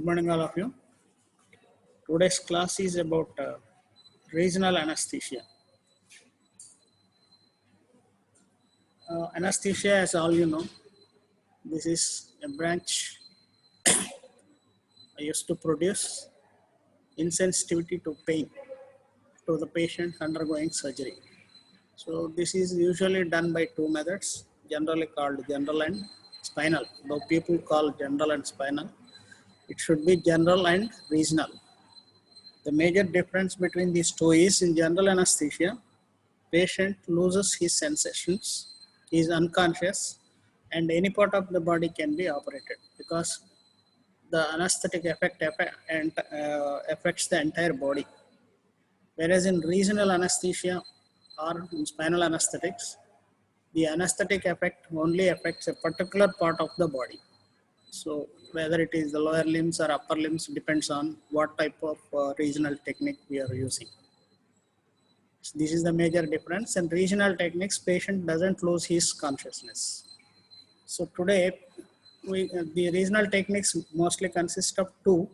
Good morning, all of you. Today's class is about regional anesthesia. Anesthesia, as all you know, this is a branch used to produce insensitivity to pain to the patient undergoing surgery. So this is usually done by two methods, generally called general and spinal. Though people call general and spinal, it should be general and regional. The major difference between these two is in general anesthesia, patient loses his sensations, he is unconscious, and any part of the body can be operated because the anesthetic effect affects the entire body. Whereas in regional anesthesia or in spinal anesthetics, the anesthetic effect only affects a particular part of the body. So whether it is the lower limbs or upper limbs depends on what type of regional technique we are using. So this is the major difference. And regional techniques, patient doesn't lose his consciousness. So today, the regional techniques mostly consist of two.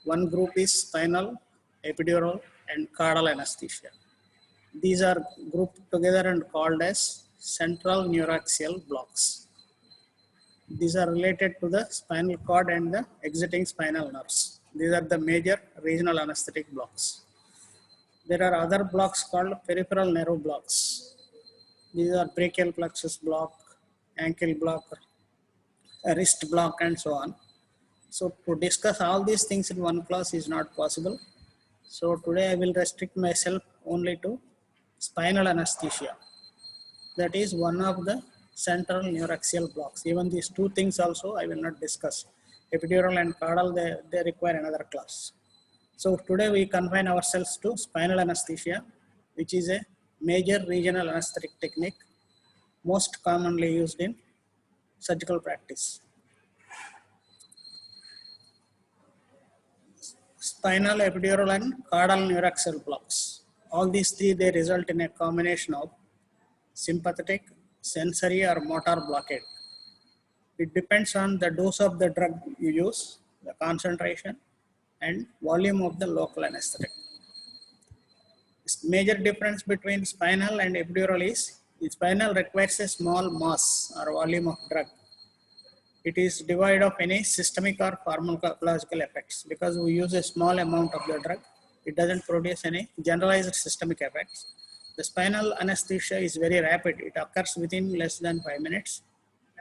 One group is spinal, epidural, and caudal anesthesia. These are grouped together and called as central neuraxial blocks. These are related to the spinal cord and the exiting spinal nerves. These are the major regional anesthetic blocks. There are other blocks called peripheral nerve blocks. These are brachial plexus block, ankle block, wrist block, and so on. So to discuss all these things in one class is not possible. So today I will restrict myself only to spinal anesthesia. That is one of the central neuraxial blocks. Even these two things also I will not discuss. Epidural and caudal, they require another class. So today we confine ourselves to spinal anesthesia, which is a major regional anesthetic technique most commonly used in surgical practice. Spinal, epidural, and caudal neuraxial blocks. All these three, they result in a combination of sympathetic, sensory, or motor blockade. It depends on the dose of the drug you use, the concentration, and volume of the local anesthetic. Major difference between spinal and epidural is the spinal requires a small mass or volume of drug. It is devoid of any systemic or pharmacological effects because we use a small amount of the drug. It doesn't produce any generalized systemic effects. The spinal anesthesia is very rapid. It occurs within less than 5 minutes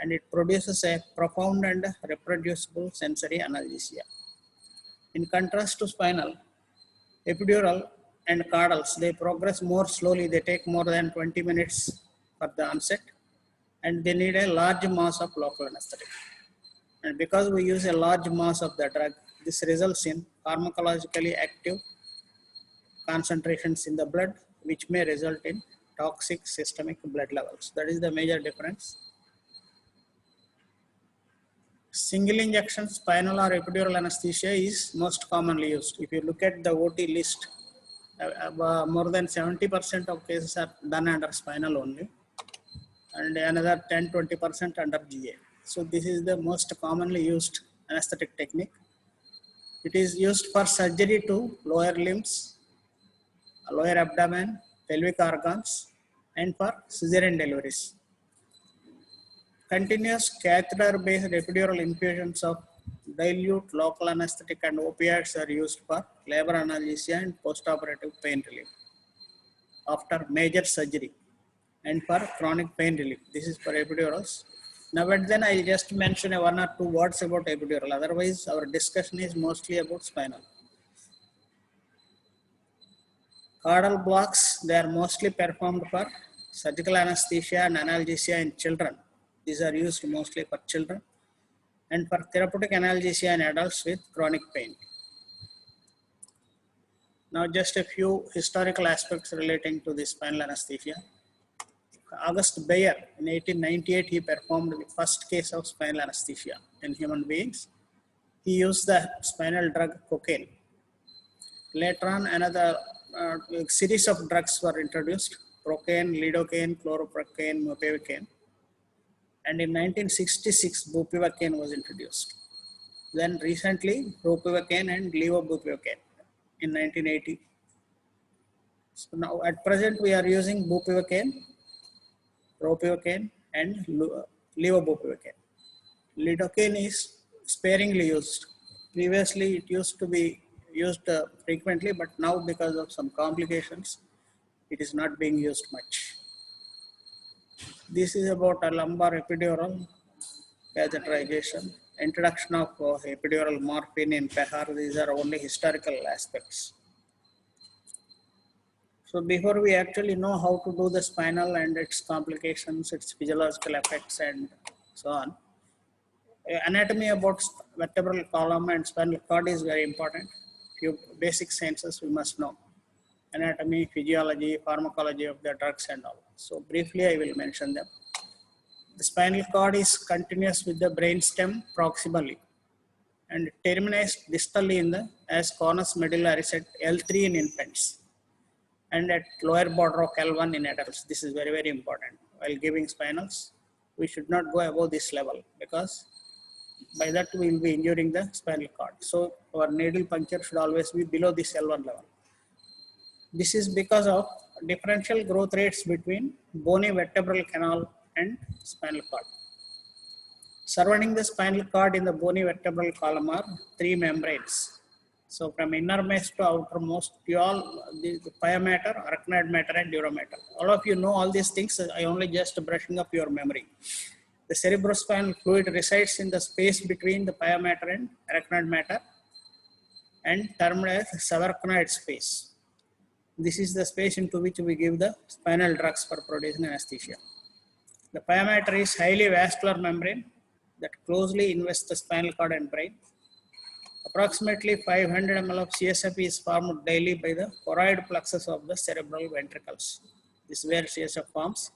and it produces a profound and reproducible sensory analgesia. In contrast to spinal, epidural and caudals, they progress more slowly. They take more than 20 minutes for the onset and they need a large mass of local anesthetic. And because we use a large mass of the drug, this results in pharmacologically active concentrations in the blood, which may result in toxic systemic blood levels. That is the major difference. Single injection spinal or epidural anesthesia is most commonly used. If you look at the OT list, more than 70% of cases are done under spinal only and another 10-20% under GA. So this is the most commonly used anesthetic technique. It is used for surgery to lower limbs, lower abdomen, pelvic organs, and for cesarean deliveries. Continuous catheter-based epidural infusions of dilute local anesthetic and opioids are used for labor analgesia and postoperative pain relief after major surgery and for chronic pain relief. This is for epidurals. Now and then I just mention one or two words about epidural. Otherwise, our discussion is mostly about spinal. Caudal blocks, they are mostly performed for surgical anesthesia and analgesia in children. These are used mostly for children and for therapeutic analgesia in adults with chronic pain. Now just a few historical aspects relating to this spinal anesthesia. August Bayer in 1898, he performed the first case of spinal anesthesia in human beings. He used the spinal drug cocaine. Later on, another series of drugs were introduced: procaine, lidocaine, chloroprocaine, mepivacaine. And in 1966, bupivacaine was introduced. Then recently ropivacaine and levobupivacaine in 1980. So now at present we are using bupivacaine, ropivacaine and levobupivacaine. Lidocaine is sparingly used. Previously it used to be used frequently, but now because of some complications it is not being used much. This is about a lumbar epidural catheterization, introduction of epidural morphine in PEHAR. These are only historical aspects. So before we actually know how to do the spinal and its complications, its physiological effects and so on, anatomy about vertebral column and spinal cord is very important. Few basic sciences we must know. Anatomy, physiology, pharmacology of the drugs and all. So briefly I will mention them. The spinal cord is continuous with the brainstem proximally and terminates distally in the as conus medullaris at L3 in infants and at lower border of L1 in adults. This is very, very important. While giving spinals, we should not go above this level because by that we will be injuring the spinal cord. So our needle puncture should always be below this L1 level. This is because of differential growth rates between bony vertebral canal and spinal cord. Surrounding the spinal cord in the bony vertebral column are three membranes. So from innermost to outermost, you all, the pia mater, arachnoid matter and dura mater. All of you know all these things. I only just brushing up your memory. The cerebrospinal fluid resides in the space between the pia mater and arachnoid matter and termed as subarachnoid space. This is the space into which we give the spinal drugs for producing anesthesia. The pia mater is highly vascular membrane that closely invests the spinal cord and brain. Approximately 500 ml of CSF is formed daily by the choroid plexus of the cerebral ventricles. This is where CSF forms,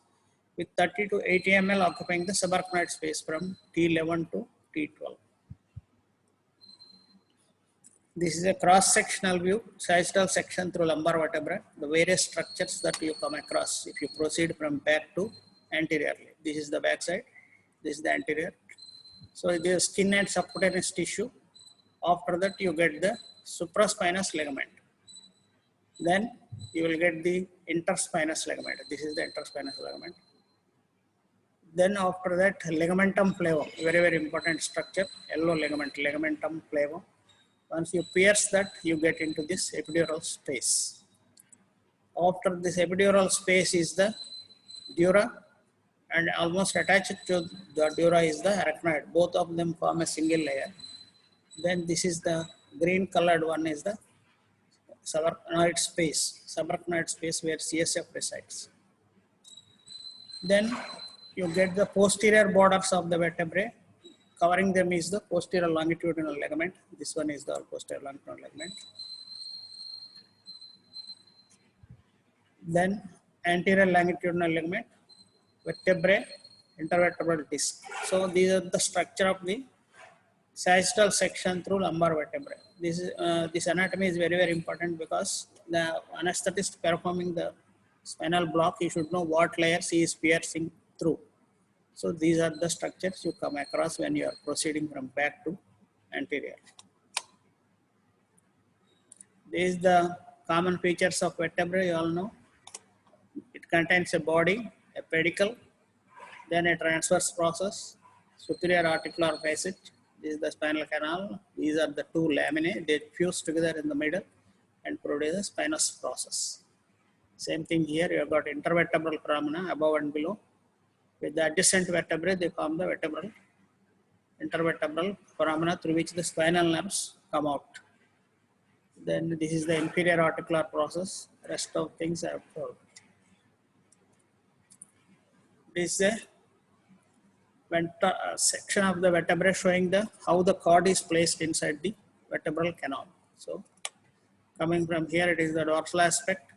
with 30 to 80 ml occupying the subarachnoid space from T11 to T12. This is a cross-sectional view, sagittal section through lumbar vertebra, the various structures that you come across if you proceed from back to anteriorly. This is the back side, this is the anterior. So it is skin and subcutaneous tissue. After that you get the supraspinous ligament. Then you will get the interspinous ligament. This is the interspinous ligament. Then after that ligamentum flavum, very, very important structure, yellow ligament, ligamentum flavum. Once you pierce that, you get into this epidural space. After this epidural space is the dura, and almost attached to the dura is the arachnoid. Both of them form a single layer. Then this is the green colored one is the subarachnoid space where CSF resides. Then you get the posterior borders of the vertebrae. Covering them is the posterior longitudinal ligament. This one is the posterior longitudinal ligament. Then anterior longitudinal ligament, vertebrae, intervertebral disc. So these are the structure of the sagittal section through lumbar vertebrae. This anatomy is very, very important because the anesthetist performing the spinal block, you should know what layers he is piercing through. So these are the structures you come across when you are proceeding from back to anterior. These are the common features of vertebrae, you all know. It contains a body, a pedicle, then a transverse process, superior articular facet. This is the spinal canal. These are the two laminae. They fuse together in the middle and produce a spinous process. Same thing here. You have got intervertebral foramina above and below. With the adjacent vertebrae, they form the intervertebral foramina through which the spinal nerves come out. Then this is the inferior articular process. Rest of things I have told. This is a section of the vertebrae showing how the cord is placed inside the vertebral canal. So coming from here, it is the dorsal aspect.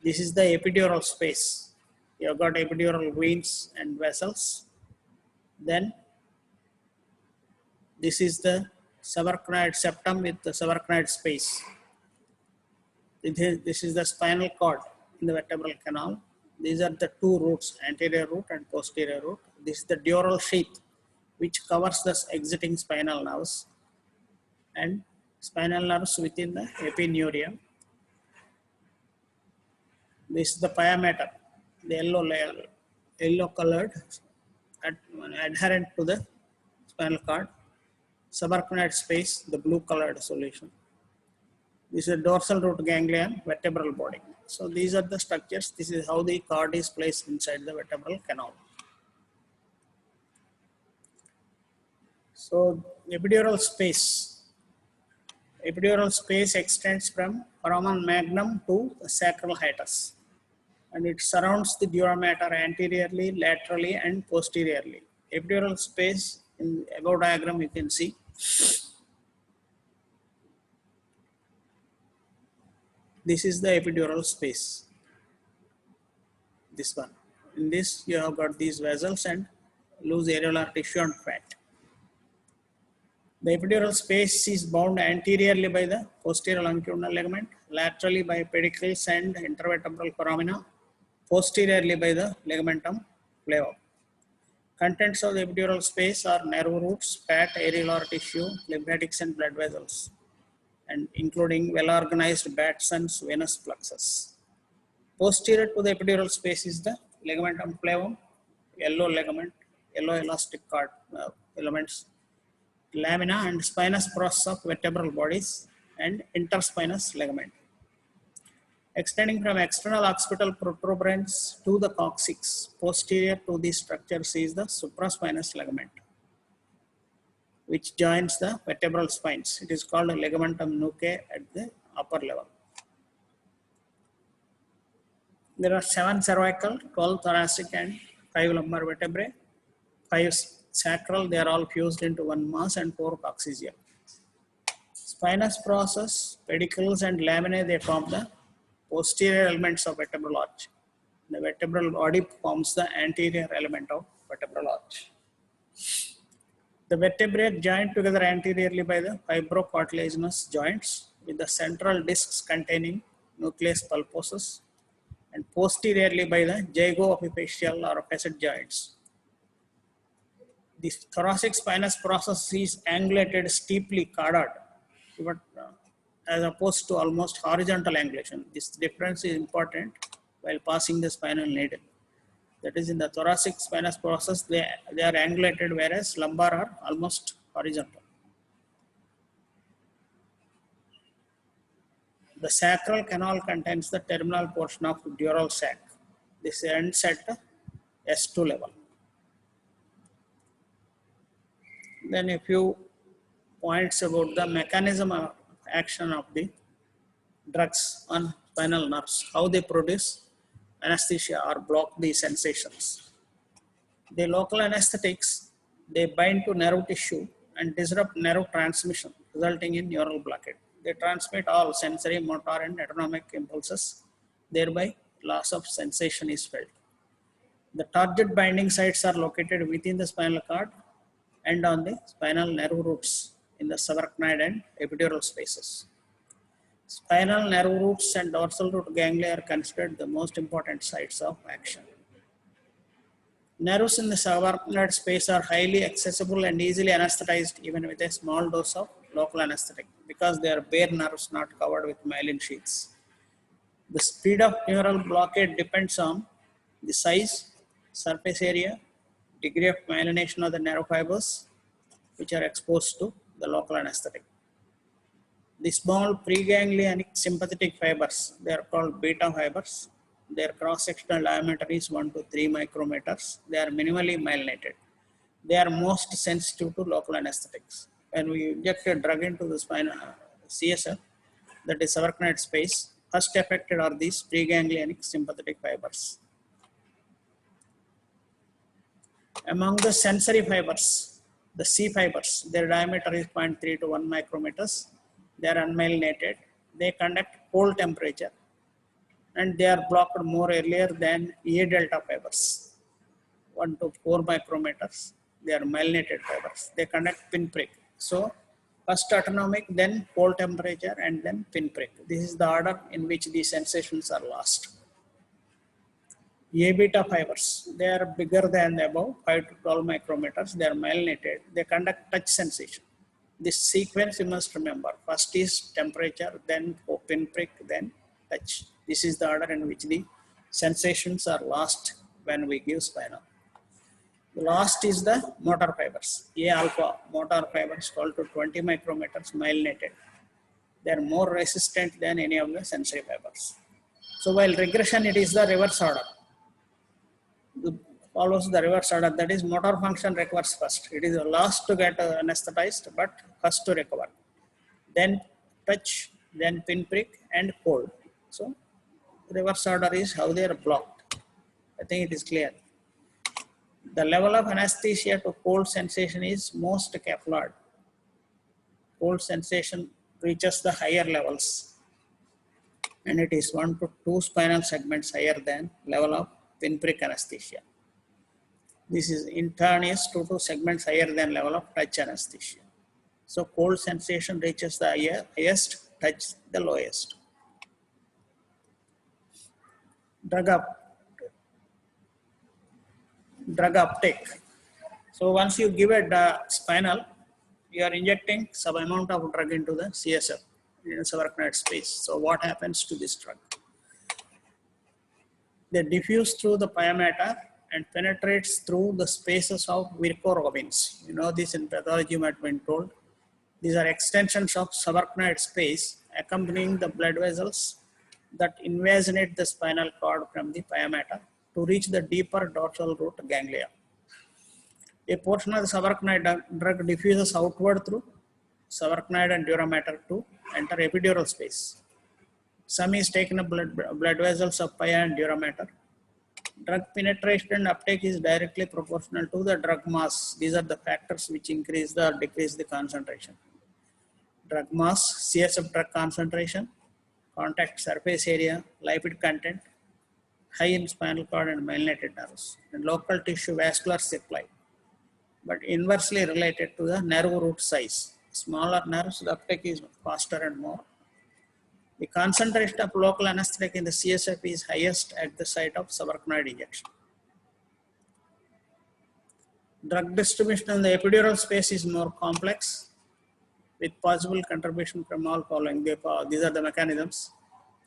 This is the epidural space. You have got epidural veins and vessels. Then this is the subarachnoid septum with the subarachnoid space. This is the spinal cord in the vertebral canal. These are the two roots, anterior root and posterior root. This is the dural sheath which covers the exiting spinal nerves. and spinal nerves within the epineurium. This is the pia mater, the yellow layer, yellow colored, adherent to the spinal cord. Subarachnoid space, the blue colored solution. This is a dorsal root ganglion, vertebral body. So these are the structures. This is how the cord is placed inside the vertebral canal. So epidural space. Epidural space extends from foramen magnum to the sacral hiatus, and it surrounds the dura mater anteriorly, laterally, and posteriorly. Epidural space in above diagram you can see. This is the epidural space. This one. In this you have got these vessels and loose areolar tissue and fat. The epidural space is bound anteriorly by the posterior longitudinal ligament, laterally by pedicles and intervertebral foramina, posteriorly by the ligamentum flavum. Contents of the epidural space are nerve roots, fat, areolar tissue, lymphatics and blood vessels, and including well-organized Batson's venous plexus. Posterior to the epidural space is the ligamentum flavum, yellow ligament, yellow elastic cord elements, lamina and spinous process of vertebral bodies, and interspinous ligament. Extending from external occipital protuberance to the coccyx, posterior to these structures is the supraspinous ligament, which joins the vertebral spines. It is called a ligamentum nuchae at the upper level. There are 7 cervical, 12 thoracic, and 5 lumbar vertebrae, 5 sacral. They are all fused into one mass, and 4 coccygeal. Spinous process, pedicles, and laminae, they form the posterior elements of vertebral arch. The vertebral body forms the anterior element of vertebral arch. The vertebrae joined together anteriorly by the fibrocartilaginous joints with the central discs containing nucleus pulposus, and posteriorly by the zygoepiphyseal or facet joints. The thoracic spinous process is angulated steeply corded, but as opposed to almost horizontal angulation. This difference is important while passing the spinal needle. That is, in the thoracic spinous process, they are angulated, whereas lumbar are almost horizontal. The sacral canal contains the terminal portion of dural sac. This ends at the S2 level. Then a few points about the mechanism of action of the drugs on spinal nerves, how they produce anesthesia or block the sensations. The local anesthetics, they bind to nerve tissue and disrupt nerve transmission, resulting in neural blockade. They transmit all sensory, motor, and autonomic impulses, thereby loss of sensation is felt. The target binding sites are located within the spinal cord and on the spinal nerve roots in the subarachnoid and epidural spaces. Spinal nerve roots and dorsal root ganglia are considered the most important sites of action. Nerves in the subarachnoid space are highly accessible and easily anesthetized even with a small dose of local anesthetic because they are bare nerves not covered with myelin sheaths. The speed of neural blockade depends on the size, surface area, degree of myelination of the nerve fibers which are exposed to the local anesthetic. The small preganglionic sympathetic fibers, they are called beta fibers. Their cross-sectional diameter is 1 to 3 micrometers. They are minimally myelinated. They are most sensitive to local anesthetics. When we inject a drug into the spine, CSF, that is subarachnoid space, first affected are these preganglionic sympathetic fibers. Among the sensory fibers, the C fibers, their diameter is 0.3 to 1 micrometers. They are unmyelinated. They conduct cold temperature and they are blocked more earlier than A delta fibers, 1 to 4 micrometers. They are myelinated fibers. They conduct pinprick. So first autonomic, then cold temperature, and then pinprick. This is the order in which these sensations are lost. A beta fibers, they are bigger than the above, 5 to 12 micrometers. They are myelinated. They conduct touch sensation. This sequence you must remember. First is temperature, then pinprick, then touch. This is the order in which the sensations are lost when we give spinal. The last is the motor fibers. A alpha motor fibers equal to 20 micrometers myelinated. They are more resistant than any of the sensory fibers. So while regression, it is the reverse order. It follows the reverse order, that is motor function requires first. It is the last to get anesthetized, but first to recover. Then touch, then pinprick and cold. So reverse order is how they are blocked. I think it is clear. The level of anesthesia to cold sensation is most capillary. Cold sensation reaches the higher levels, and it is 1 to 2 spinal segments higher than level of pinprick anesthesia. This is in turn is 2 to segments higher than level of touch anesthesia. So cold sensation reaches the highest, touch the lowest. Drug uptake. So once you give a spinal, you are injecting some amount of drug into the CSF, in the subarachnoid space. So what happens to this drug? They diffuse through the pia mater and penetrates through the spaces of Virchow-Robbins. You know this in pathology, you might have been told. These are extensions of subarachnoid space accompanying the blood vessels that invasionate the spinal cord from the pia mater to reach the deeper dorsal root ganglia. A portion of the subarachnoid drug diffuses outward through subarachnoid and dura mater to enter epidural space. Some is taken up blood vessels of pia and dura mater. Drug penetration and uptake is directly proportional to the drug mass. These are the factors which increase or decrease the concentration. Drug mass, CSF drug concentration, contact surface area, lipid content, high in spinal cord and myelinated nerves, and local tissue vascular supply, but inversely related to the nerve root size. Smaller nerves, the uptake is faster and more. The concentration of local anesthetic in the CSF is highest at the site of subarachnoid injection. Drug distribution in the epidural space is more complex, with possible contribution from all following. These are the mechanisms.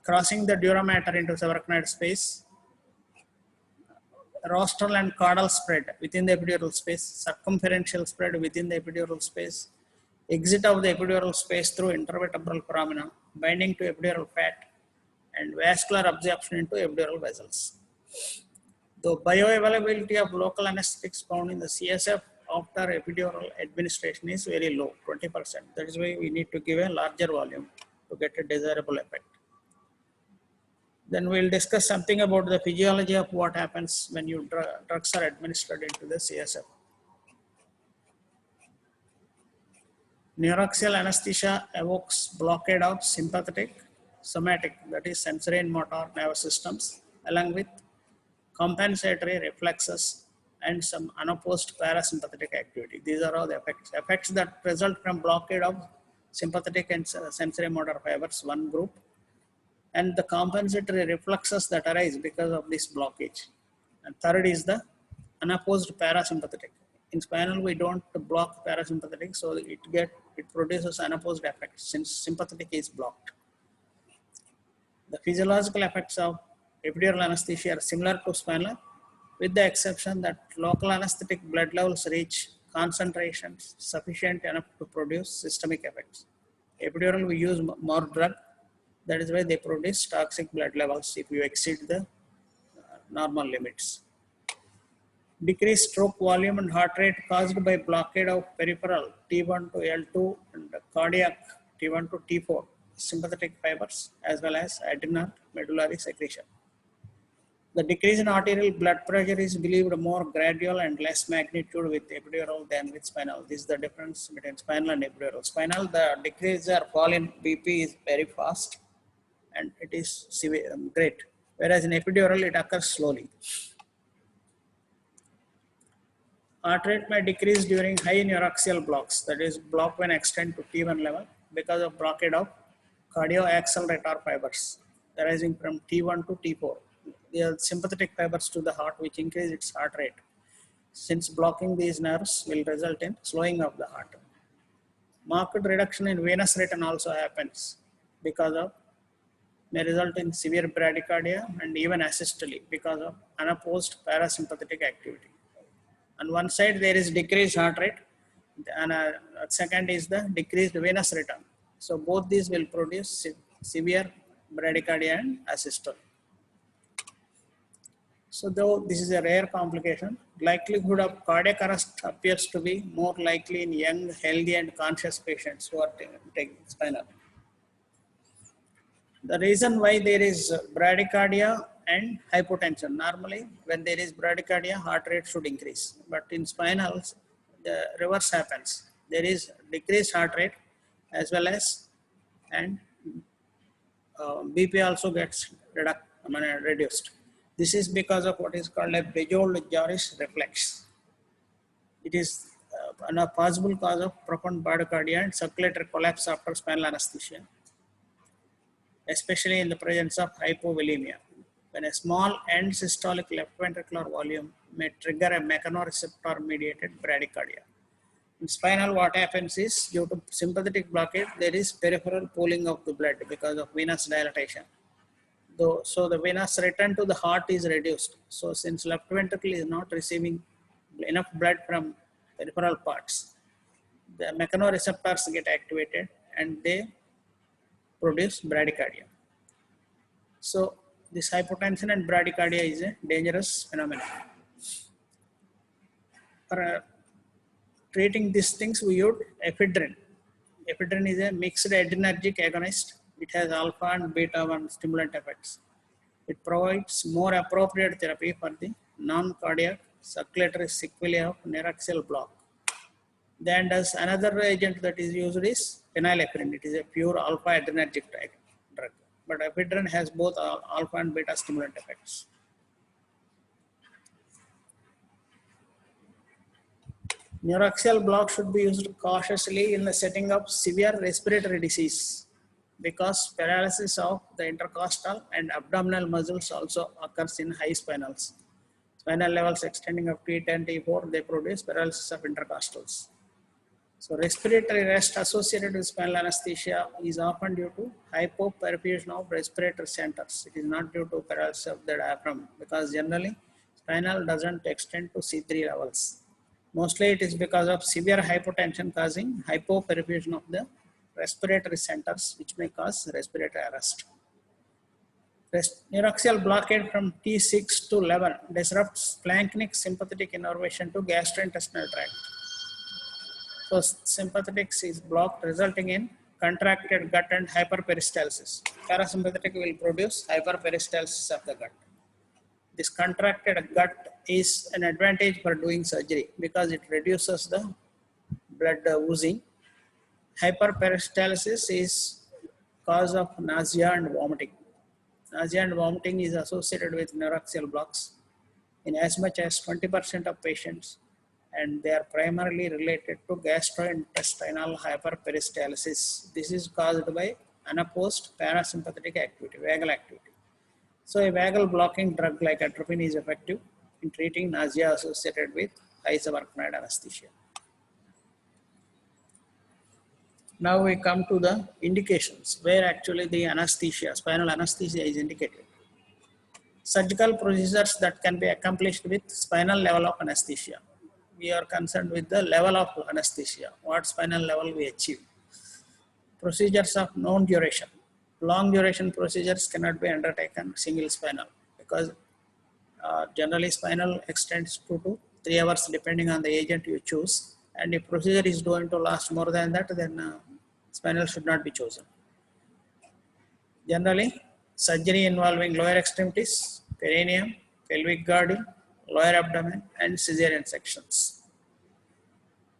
Crossing the dura mater into subarachnoid space, rostral and caudal spread within the epidural space, circumferential spread within the epidural space, exit of the epidural space through intervertebral foramina, binding to epidural fat, and vascular absorption into epidural vessels. The bioavailability of local anesthetics found in the CSF after epidural administration is very low, 20%. That is why we need to give a larger volume to get a desirable effect. Then we'll discuss something about the physiology of what happens when drugs are administered into the CSF. Neuraxial anesthesia evokes blockade of sympathetic, somatic, that is sensory and motor nervous systems, along with compensatory reflexes and some unopposed parasympathetic activity. These are all the effects. Effects that result from blockade of sympathetic and sensory motor fibers, one group, and the compensatory reflexes that arise because of this blockage. And third is the unopposed parasympathetic. In spinal, we don't block parasympathetic, so it produces unopposed effects since sympathetic is blocked. The physiological effects of epidural anesthesia are similar to spinal, with the exception that local anesthetic blood levels reach concentrations sufficient enough to produce systemic effects. Epidural, we use more drug. That is why they produce toxic blood levels if you exceed the normal limits. Decreased stroke volume and heart rate caused by blockade of peripheral T1 to L2 and cardiac T1 to T4 sympathetic fibers, as well as adrenal medullary secretion. The decrease in arterial blood pressure is believed more gradual and less magnitude with epidural than with spinal. This is the difference between spinal and epidural. Spinal, the decrease or fall in BP is very fast and it is severe, great. Whereas in epidural, it occurs slowly. Heart rate may decrease during high neuraxial blocks, that is block when extend to T1 level because of blockade of cardioaccelerator fibers arising from T1 to T4. They are sympathetic fibers to the heart which increase its heart rate. Since blocking these nerves will result in slowing of the heart. Marked reduction in venous return also happens because of may result in severe bradycardia and even asystole because of unopposed parasympathetic activity. On one side there is decreased heart rate, and second is the decreased venous return. So both these will produce severe bradycardia and asystole. So though this is a rare complication, likelihood of cardiac arrest appears to be more likely in young, healthy and conscious patients who are taking spinal. The reason why there is bradycardia and hypotension, normally when there is bradycardia, heart rate should increase. But in spinals, the reverse happens. There is decreased heart rate as well as, and BP also gets reduced. This is because of what is called a Bejold-Joris reflex. It is a possible cause of profound bradycardia and circulatory collapse after spinal anesthesia, especially in the presence of hypovolemia, when a small end systolic left ventricular volume may trigger a mechanoreceptor-mediated bradycardia. In spinal, what happens is, due to sympathetic blockade, there is peripheral pooling of the blood because of venous dilatation. So the venous return to the heart is reduced. So since left ventricle is not receiving enough blood from peripheral parts, the mechanoreceptors get activated and they produce bradycardia. So this hypotension and bradycardia is a dangerous phenomenon. For treating these things, we use ephedrine. Ephedrine is a mixed adrenergic agonist. It has alpha and beta 1 stimulant effects. It provides more appropriate therapy for the non-cardiac circulatory sequelae of neuraxial block. Then does another agent that is used is phenylephrine. It is a pure alpha adrenergic drug. But ephedrine has both alpha and beta stimulant effects. Neuraxial block should be used cautiously in the setting of severe respiratory disease, because paralysis of the intercostal and abdominal muscles also occurs in high spinals. Spinal levels extending up to T10, T4, they produce paralysis of intercostals. So respiratory rest associated with spinal anesthesia is often due to hypoperfusion of respiratory centers. It is not due to paralysis of the diaphragm, because generally spinal doesn't extend to C3 levels. Mostly it is because of severe hypotension causing hypoperfusion of the respiratory centers, which may cause respiratory arrest. Neuraxial blockade from T6 to 11 disrupts splanchnic sympathetic innervation to gastrointestinal tract. So sympathetics is blocked, resulting in contracted gut and hyperperistalsis. Parasympathetic will produce hyperperistalsis of the gut. This contracted gut is an advantage for doing surgery because it reduces the blood oozing. Hyperperistalsis is cause of nausea and vomiting. Nausea and vomiting is associated with neuraxial blocks in as much as 20% of patients, and they are primarily related to gastrointestinal hyperperistalsis. This is caused by unopposed parasympathetic activity, vagal activity. So a vagal blocking drug like atropine is effective in treating nausea associated with isobarcanoid anesthesia. Now we come to the indications where actually the anesthesia, spinal anesthesia is indicated. Surgical procedures that can be accomplished with spinal level of anesthesia. We are concerned with the level of anesthesia, what spinal level we achieve. Procedures of known duration. Long duration procedures cannot be undertaken single spinal, because generally spinal extends 2 to 3 hours depending on the agent you choose. And if procedure is going to last more than that, then spinal should not be chosen. Generally, surgery involving lower extremities, perineum, pelvic girdle, lower abdomen, and cesarean sections.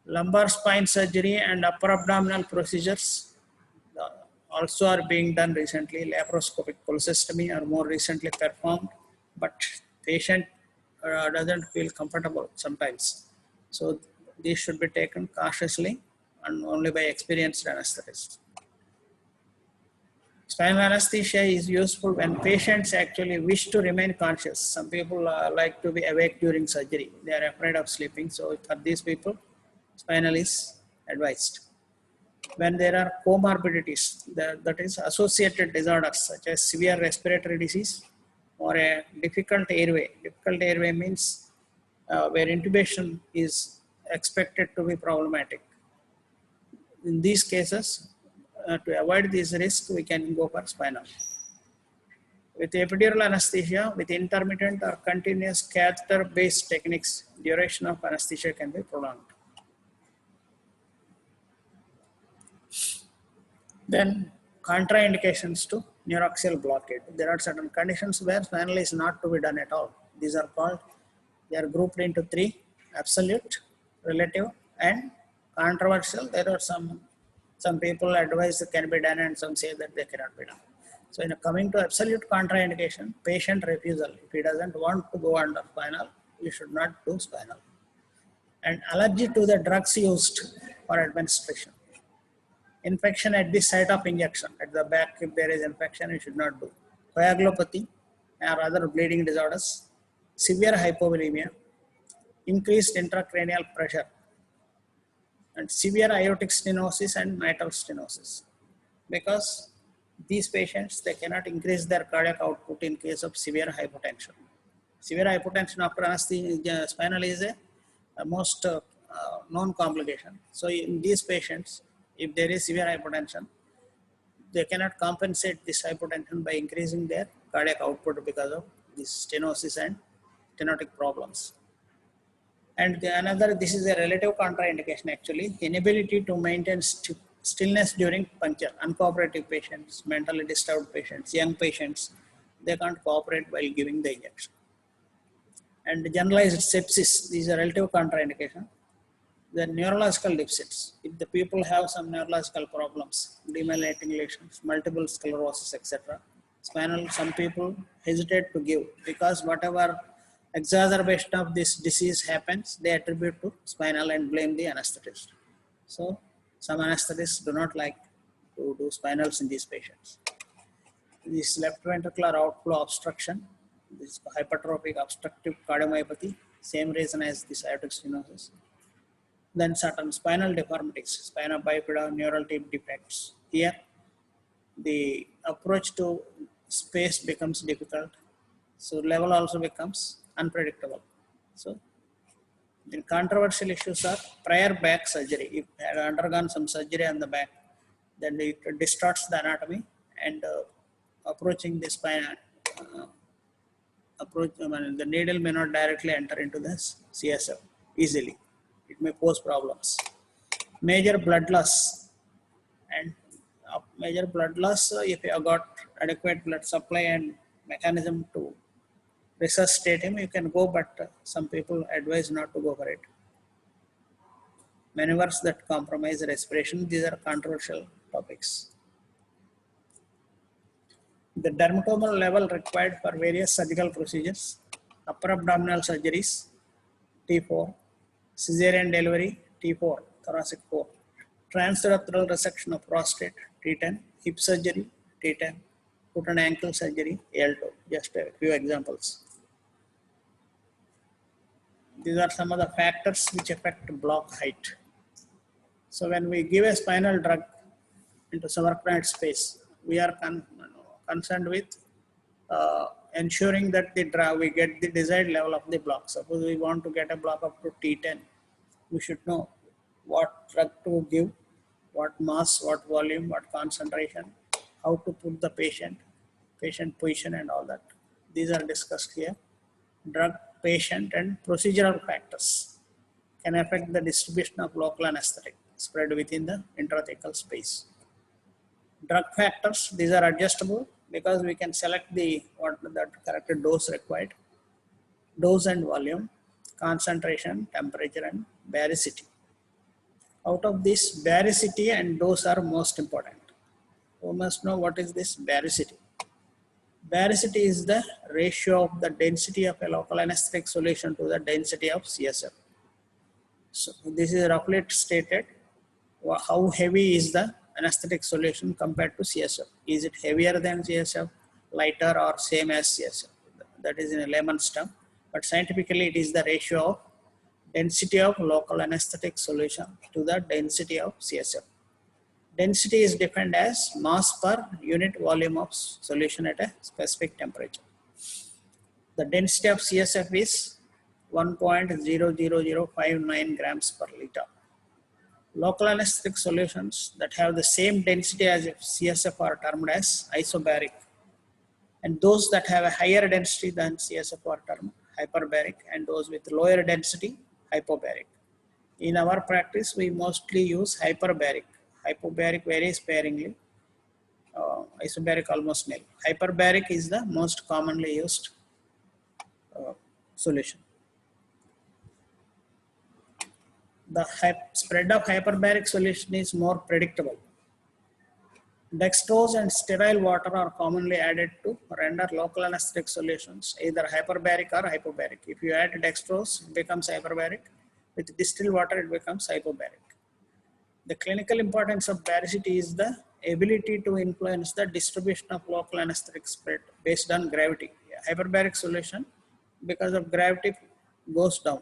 Lumbar spine surgery and upper abdominal procedures also are being done recently. Laparoscopic cholecystectomy are more recently performed, but patient doesn't feel comfortable sometimes. So these should be taken cautiously and only by experienced anesthetists. Spinal anesthesia is useful when patients actually wish to remain conscious. Some people like to be awake during surgery. They are afraid of sleeping. So for these people, spinal is advised. When there are comorbidities, that is associated disorders such as severe respiratory disease or a difficult airway. Difficult airway means where intubation is expected to be problematic. In these cases, to avoid this risk, we can go for spinal. With epidural anesthesia, with intermittent or continuous catheter-based techniques, duration of anesthesia can be prolonged. Then contraindications to neuroaxial blockade. There are certain conditions where spinal is not to be done at all. These are called, they are grouped into three: absolute, relative, and controversial. There are some people advise it can be done and some say that they cannot be done. So in coming to absolute contraindication, patient refusal. If he doesn't want to go under spinal, you should not do spinal. And allergy to the drugs used for administration. Infection at the site of injection, at the back, if there is infection, you should not do. Coagulopathy or other bleeding disorders, severe hypovolemia, increased intracranial pressure, and severe aortic stenosis and mitral stenosis. Because these patients, they cannot increase their cardiac output in case of severe hypotension. Severe hypotension after anesthesia spinal is a most known complication. So in these patients, if there is severe hypotension, they cannot compensate this hypotension by increasing their cardiac output because of this stenosis and stenotic problems. And another, this is a relative contraindication actually, inability to maintain stillness during puncture. Uncooperative patients, mentally disturbed patients, young patients, they can't cooperate while giving the injection. And generalized sepsis, these are relative contraindication. The neurological deficits, if the people have some neurological problems, demyelinating lesions, multiple sclerosis, etc., spinal, some people hesitate to give because whatever exacerbation of this disease happens, they attribute to spinal and blame the anesthetist. So some anesthetists do not like to do spinals in these patients. This left ventricular outflow obstruction, this hypertrophic obstructive cardiomyopathy, same reason as this aortic stenosis. Then certain spinal deformities, spina bifida, neural tip defects. Here, the approach to space becomes difficult. So level also becomes unpredictable. So the controversial issues are prior back surgery. If you had undergone some surgery on the back, then it distorts the anatomy and approaching the spine, the needle may not directly enter into the CSF easily. It may pose problems. Major blood loss, and major blood loss, if you have got adequate blood supply and mechanism to resuscitate him, you can go, but some people advise not to go for it. Maneuvers that compromise respiration, these are controversial topics. The dermatomal level required for various surgical procedures, upper abdominal surgeries, T4, cesarean delivery, T4, thoracic 4, transurethral resection of prostate, T10, hip surgery, T10, foot and ankle surgery, L2. Just a few examples. These are some of the factors which affect block height. So when we give a spinal drug into subarachnoid space, we are concerned with ensuring that we get the desired level of the block. Suppose we want to get a block up to T10, we should know what drug to give, what mass, what volume, what concentration, how to put the patient position and all that. These are discussed here. Drug, patient and procedural factors can affect the distribution of local anesthetic spread within the intrathecal space. Drug factors, these are adjustable because we can select the correct dose required, dose and volume, concentration, temperature and baricity. Out of this, baricity and dose are most important. We must know what is this baricity. Baricity is the ratio of the density of a local anesthetic solution to the density of CSF. So this is roughly stated. How heavy is the anesthetic solution compared to CSF? Is it heavier than CSF, lighter, or same as CSF? That is in a layman's term, but scientifically it is the ratio of density of local anesthetic solution to the density of CSF. Density is defined as mass per unit volume of solution at a specific temperature. The density of CSF is 1.00059 grams per liter. Local anesthetic solutions that have the same density as CSF are termed as isobaric, and those that have a higher density than CSF are termed hyperbaric, and those with lower density hypobaric. In our practice, we mostly use hyperbaric. Hypobaric very sparingly. Isobaric almost nil. Hyperbaric is the most commonly used solution. The spread of hyperbaric solution is more predictable. Dextrose and sterile water are commonly added to render local anesthetic solutions either hyperbaric or hypobaric. If you add dextrose, it becomes hyperbaric. With distilled water, it becomes hypobaric. The clinical importance of baricity is the ability to influence the distribution of local anesthetic spread based on gravity. Hyperbaric solution, because of gravity, goes down.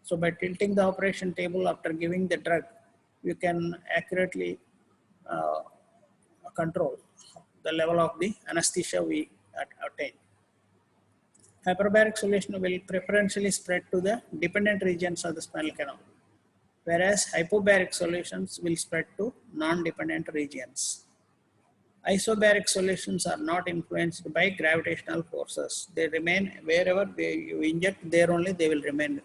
So by tilting the operation table after giving the drug, you can accurately control the level of the anesthesia we attain. Hyperbaric solution will preferentially spread to the dependent regions of the spinal canal, whereas hypobaric solutions will spread to non-dependent regions. Isobaric solutions are not influenced by gravitational forces. They remain wherever you inject, there only they will remain.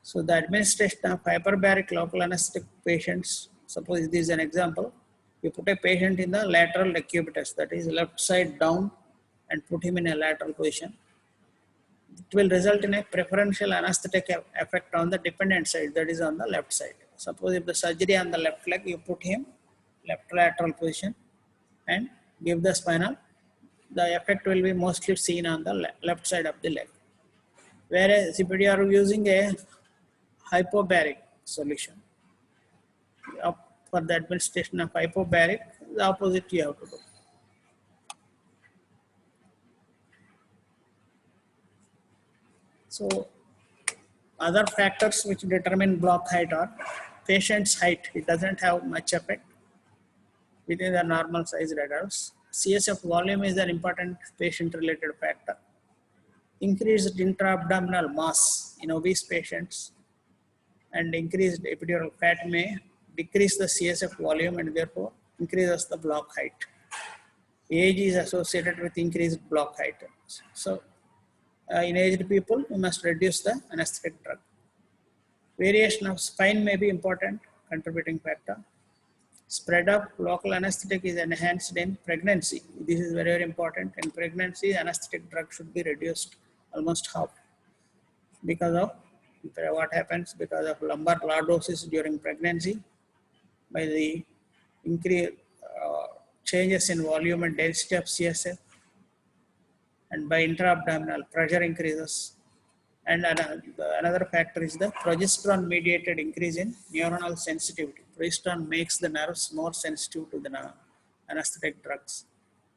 So the administration of hyperbaric local anesthetic patients, suppose this is an example, you put a patient in the lateral decubitus, that is left side down, and put him in a lateral position. It will result in a preferential anesthetic effect on the dependent side, that is on the left side. Suppose if the surgery on the left leg, you put him left lateral position and give the spinal, the effect will be mostly seen on the left side of the leg. Whereas if you are using a hypobaric solution, for the administration of hypobaric, the opposite you have to do. So other factors which determine block height are patient's height. It doesn't have much effect within the normal sized adults. CSF volume is an important patient related factor. Increased intra-abdominal mass in obese patients and increased epidural fat may decrease the CSF volume and therefore increases the block height. Age is associated with increased block height. So in aged people, you must reduce the anesthetic drug. Variation of spine may be important contributing factor. Spread of local anesthetic is enhanced in pregnancy. This is very, very important. In pregnancy, anesthetic drug should be reduced almost half because of what happens because of lumbar lordosis during pregnancy. By the increase changes in volume and density of CSF, and by intra-abdominal pressure increases. And another factor is the progesterone mediated increase in neuronal sensitivity. Progesterone makes the nerves more sensitive to the anesthetic drugs.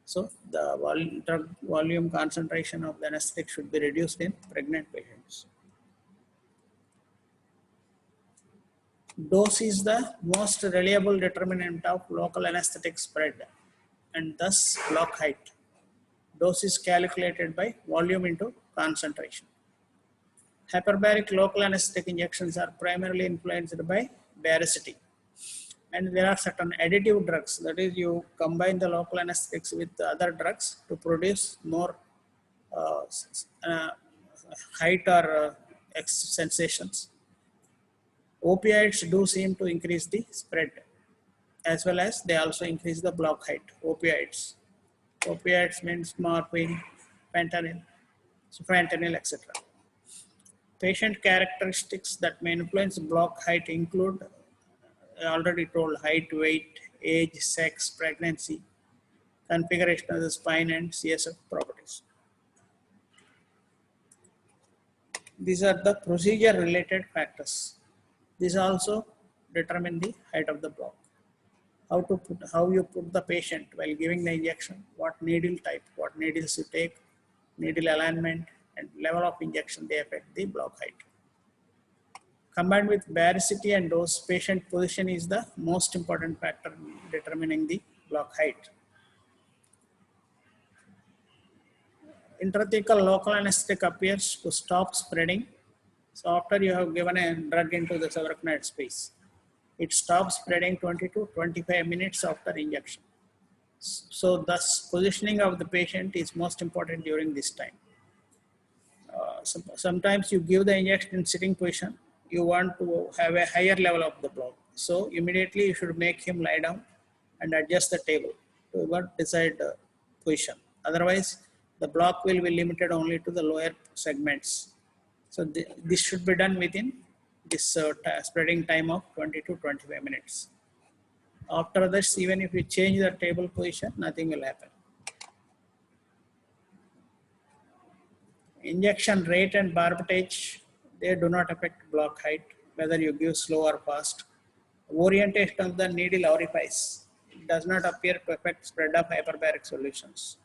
So the drug volume concentration of the anesthetic should be reduced in pregnant patients. Dose is the most reliable determinant of local anesthetic spread and thus block height. Dose is calculated by volume into concentration. Hyperbaric local anesthetic injections are primarily influenced by baricity. And there are certain additive drugs, that is, you combine the local anesthetics with the other drugs to produce more height or sensations. Opioids do seem to increase the spread, as well as they also increase the block height. Opioids. Opioids means morphine, fentanyl, etc. Patient characteristics that may influence block height include, I already told, height, weight, age, sex, pregnancy, configuration of the spine, and CSF properties. These are the procedure related factors. These also determine the height of the block. How you put the patient while giving the injection, what needle type, what needles you take, needle alignment, and level of injection, they affect the block height. Combined with varicity and dose, patient position is the most important factor in determining the block height. Intrathecal local anesthetic appears to stop spreading. So after you have given a drug into the subarachnoid space, it stops spreading 20 to 25 minutes after injection. So thus positioning of the patient is most important during this time. Sometimes you give the injection in sitting position, you want to have a higher level of the block. So immediately you should make him lie down and adjust the table to your desired position. Otherwise, the block will be limited only to the lower segments. So this should be done within this spreading time of 20 to 25 minutes. After this, even if you change the table position, nothing will happen. Injection rate and barbotage, they do not affect block height, whether you give slow or fast. Orientation of the needle orifice does not appear to affect spread of hyperbaric solutions.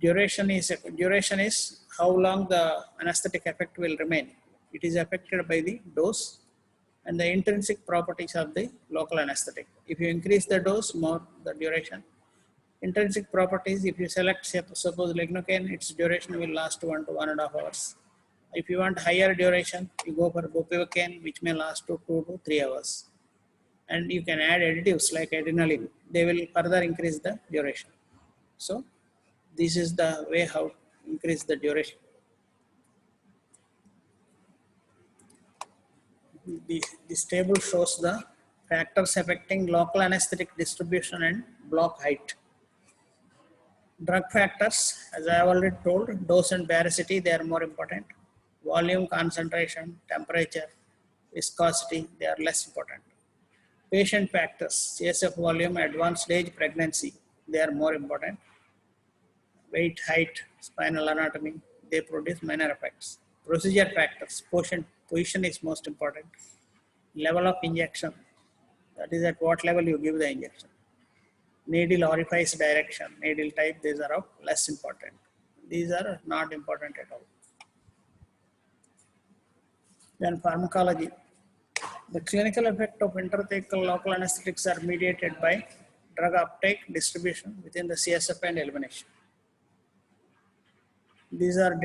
Duration is how long the anesthetic effect will remain. It is affected by the dose and the intrinsic properties of the local anesthetic. If you increase the dose, more the duration. Intrinsic properties, if you select, suppose lignocaine, its duration will last 1 to 1.5 hours. If you want higher duration, you go for bupivacaine, which may last to 2 to 3 hours. And you can add additives like adrenaline. They will further increase the duration. So this is the way how to increase the duration. This table shows the factors affecting local anesthetic distribution and block height. Drug factors, as I have already told, dose and varicity, they are more important. Volume, concentration, temperature, viscosity, they are less important. Patient factors, CSF volume, advanced age, pregnancy, they are more important. Weight, height, spinal anatomy, they produce minor effects. Procedure factors, position is most important. Level of injection, that is at what level you give the injection. Needle orifice direction, needle type, these are of less important. These are not important at all. Then pharmacology. The clinical effect of intrathecal local anesthetics are mediated by drug uptake, distribution within the CSF and elimination. These are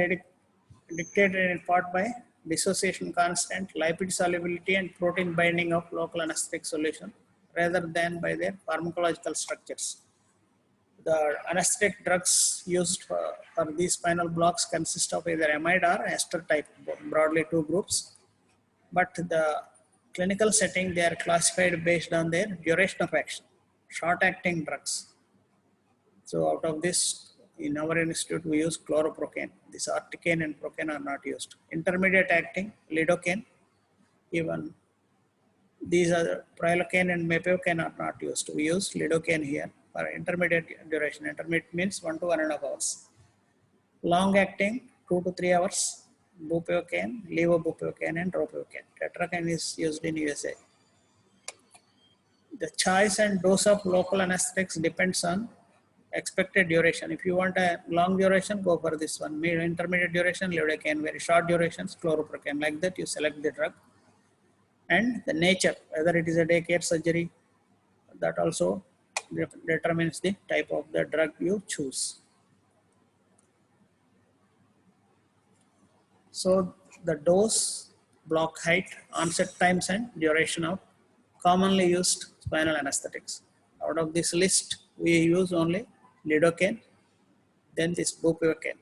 dictated in part by dissociation constant, lipid solubility and protein binding of local anesthetic solution rather than by their pharmacological structures. The anesthetic drugs used for these spinal blocks consist of either amide or ester type, broadly 2 groups. But the clinical setting, they are classified based on their duration of action, short-acting drugs. So out of this, in our institute, we use chloroprocaine. This articaine and procaine are not used. Intermediate acting, lidocaine, even these are prilocaine and mepivacaine are not used. We use lidocaine here for intermediate duration. Intermediate means 1 to 1.5 hours. Long acting, 2 to 3 hours. Bupivacaine, levobupivacaine and ropivacaine. Tetracaine is used in USA. The choice and dose of local anesthetics depends on expected duration. If you want a long duration, go for this one. Intermediate duration, lidocaine. Very short durations, chloroprocaine. Like that, you select the drug. And the nature, whether it is a daycare surgery, that also determines the type of the drug you choose. So the dose, block height, onset times and duration of commonly used spinal anesthetics. Out of this list, we use only lidocaine, then this bupivacaine.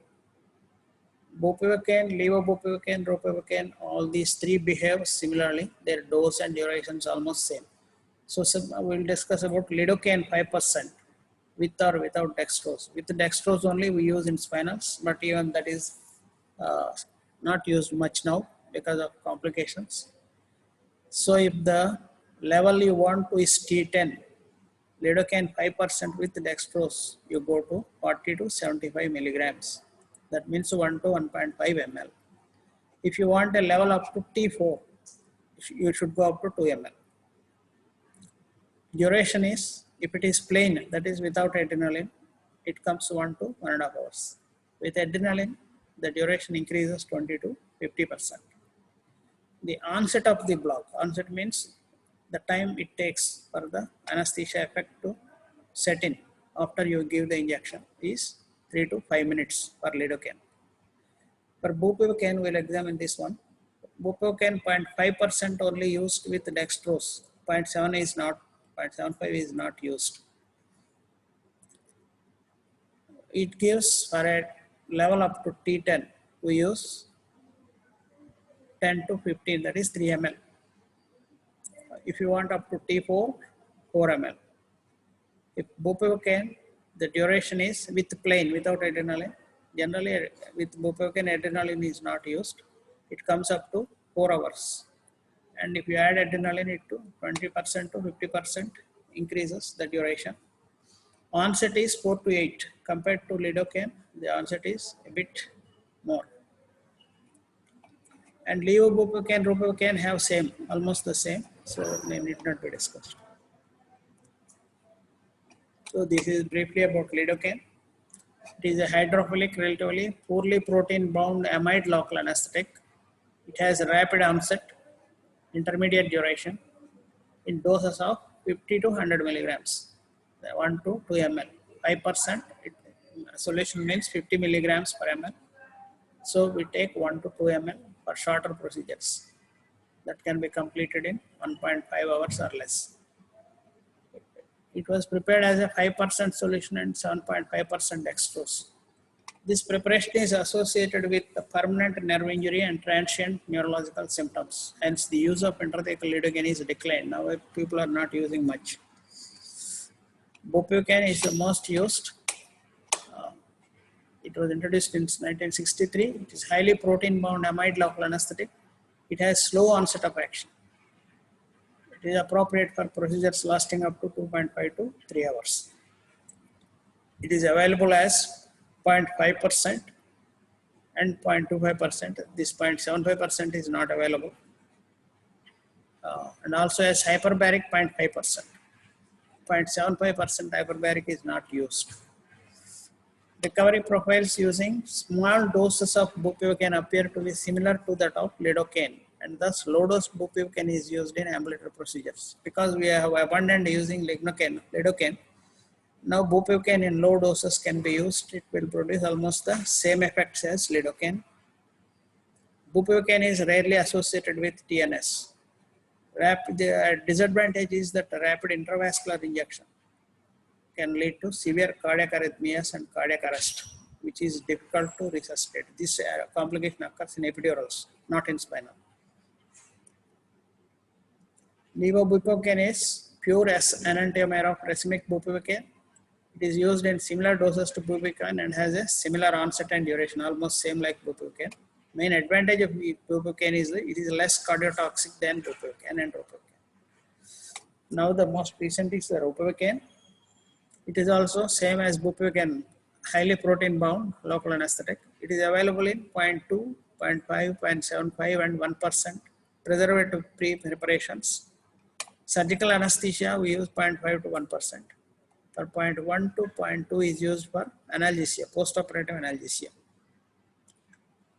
Bupivacaine, levobupivacaine, ropivacaine, all these 3 behave similarly. Their dose and duration is almost same. So we'll discuss about lidocaine 5% with or without dextrose. With dextrose only we use in spinals, but even that is not used much now because of complications. So if the level you want to is T10, lidocaine 5% with dextrose, you go to 40 to 75 milligrams. That means 1 to 1.5 ml. If you want a level up to T4, you should go up to 2 ml. Duration is, if it is plain, that is without adrenaline, it comes 1 to 1.5 hours. With adrenaline, the duration increases 20 to 50%. the onset of the block. Onset means the time it takes for the anesthesia effect to set in after you give the injection is 3 to 5 minutes for lidocaine. For bupivacaine, we'll examine this one. Bupivacaine 0.5% only used with dextrose. 0.7 is not, 0.75 is not used. It gives for a level up to T10, we use 10 to 15, that is 3 ml. If you want up to T4, 4 ml. If bupivacaine, the duration is with plain, without adrenaline. Generally, with bupivacaine, adrenaline is not used. It comes up to 4 hours. And if you add adrenaline, it to 20% to 50% increases the duration. Onset is 4 to 8. Compared to lidocaine, the onset is a bit more. And levobupivacaine, ropivacaine have same, almost the same. So they need not be discussed. So this is briefly about lidocaine. It is a hydrophilic, relatively poorly protein-bound amide local anesthetic. It has a rapid onset, intermediate duration in doses of 50 to 100 milligrams, 1 to 2 ml. 5% solution means 50 milligrams per ml. So we take 1 to 2 ml for shorter procedures that can be completed in 1.5 hours or less. It was prepared as a 5% solution and 7.5% dextrose. This preparation is associated with the permanent nerve injury and transient neurological symptoms. Hence, the use of intrathecal lidocaine is declined. Now, people are not using much. Bupivacaine is the most used. It was introduced in 1963. It is highly protein-bound amide local anesthetic. It has slow onset of action. It is appropriate for procedures lasting up to 2.5 to 3 hours. It is available as 0.5% and 0.25%. This 0.75% is not available. And also as hyperbaric 0.5%. 0.75% hyperbaric is not used. Recovery profiles using small doses of bupivacaine appear to be similar to that of lidocaine, and thus low dose bupivacaine is used in ambulatory procedures. Because we have abandoned using lidocaine, now bupivacaine in low doses can be used. It will produce almost the same effects as lidocaine. Bupivacaine is rarely associated with TNS. The disadvantage is that rapid intravascular injection can lead to severe cardiac arrhythmias and cardiac arrest, which is difficult to resuscitate. This complication occurs in epidurals, not in spinal. Levobupivacaine is pure S enantiomer of racemic bupivacaine. It is used in similar doses to bupivacaine and has a similar onset and duration, almost same like bupivacaine. Main advantage of bupivacaine is it is less cardiotoxic than bupivacaine and ropivacaine. Now the most recent is the ropivacaine. It is also same as bupivacaine, highly protein bound local anesthetic. It is available in 0.2, 0.5, 0.75 and 1% preservative preparations. Surgical anesthesia we use 0.5 to 1%. For 0.1 to 0.2 is used for analgesia, post-operative analgesia.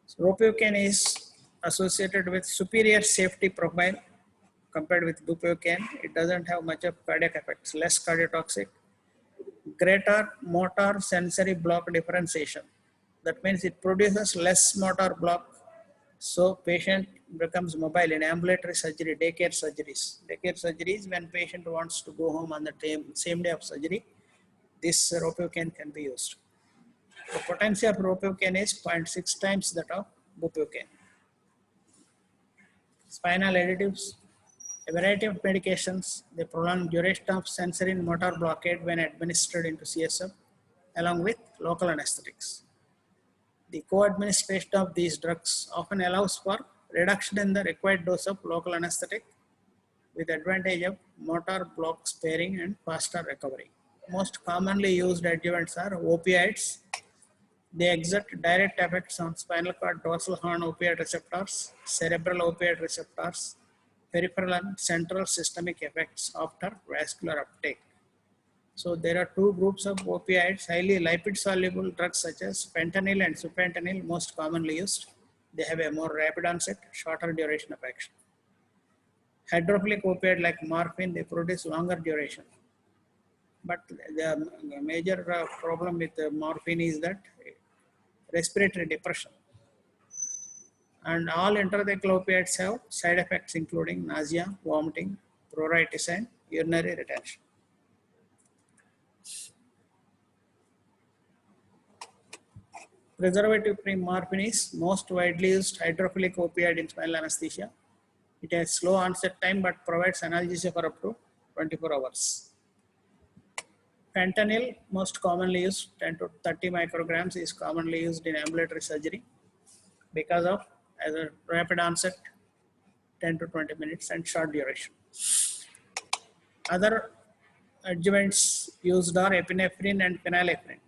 So ropivacaine is associated with superior safety profile compared with bupivacaine. It doesn't have much of cardiac effects, less cardiotoxic. Greater motor sensory block differentiation. That means it produces less motor block, so patient becomes mobile in ambulatory surgery, daycare surgeries. Daycare surgeries, when patient wants to go home on the same day of surgery, this ropivacaine can be used. The potency of ropivacaine is 0.6 times that of bupivacaine. Spinal additives. A variety of medications, they prolong duration of sensory and motor blockade when administered into CSF, along with local anesthetics. The co-administration of these drugs often allows for reduction in the required dose of local anesthetic with advantage of motor block sparing and faster recovery. Most commonly used adjuvants are opioids. They exert direct effects on spinal cord dorsal horn opioid receptors, cerebral opioid receptors, peripheral and central systemic effects after vascular uptake. So there are two groups of opioids, highly lipid soluble drugs such as fentanyl and suprenolol, most commonly used. They have a more rapid onset, shorter duration of action. Hydrophilic opioid like morphine, they produce longer duration. But the major problem with morphine is that respiratory depression. And all intrathecal opiates have side effects including nausea, vomiting, pruritus, and urinary retention. Preservative-free morphine is most widely used hydrophilic opioid in spinal anesthesia. It has slow onset time but provides analgesia for up to 24 hours. Fentanyl, most commonly used, 10 to 30 micrograms, is commonly used in ambulatory surgery because of as a rapid onset, 10 to 20 minutes, and short duration. Other adjuvants used are epinephrine and phenylephrine.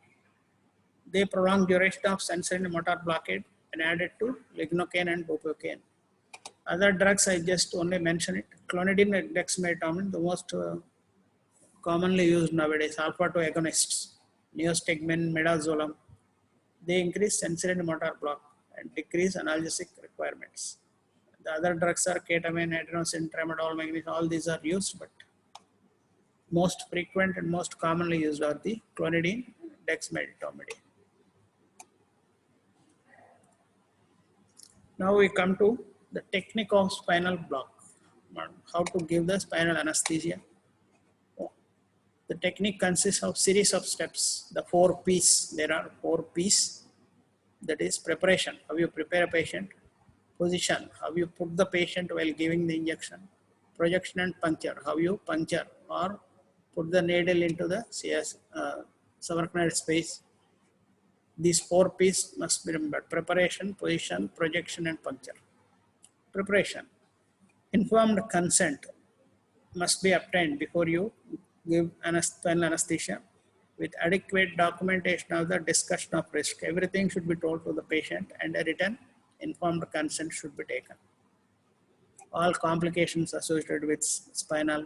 They prolong duration of sensory motor blockade and added to lignocaine and bupropion. Other drugs, I just only mentioned it. Clonidine and dexmedetomidine, the most commonly used nowadays, alpha-2 agonists, neostigmine, midazolam. They increase sensory and motor block and decrease analgesic requirements. The other drugs are ketamine, adenosine, tramadol, magnesium, all these are used, but most frequent and most commonly used are the clonidine, dexmedetomidine. Now we come to the technique of spinal block, how to give the spinal anesthesia. The technique consists of series of steps, the 4 P's. There are 4 P's. That is preparation, how you prepare a patient. Position, how you put the patient while giving the injection. Projection and puncture, how you puncture or put the needle into the subarachnoid space. These 4 P's must be remembered: preparation, position, projection, and puncture. Preparation. Informed consent must be obtained before you give spinal anesthesia with adequate documentation of the discussion of risk. Everything should be told to the patient and a written informed consent should be taken. All complications associated with spinal,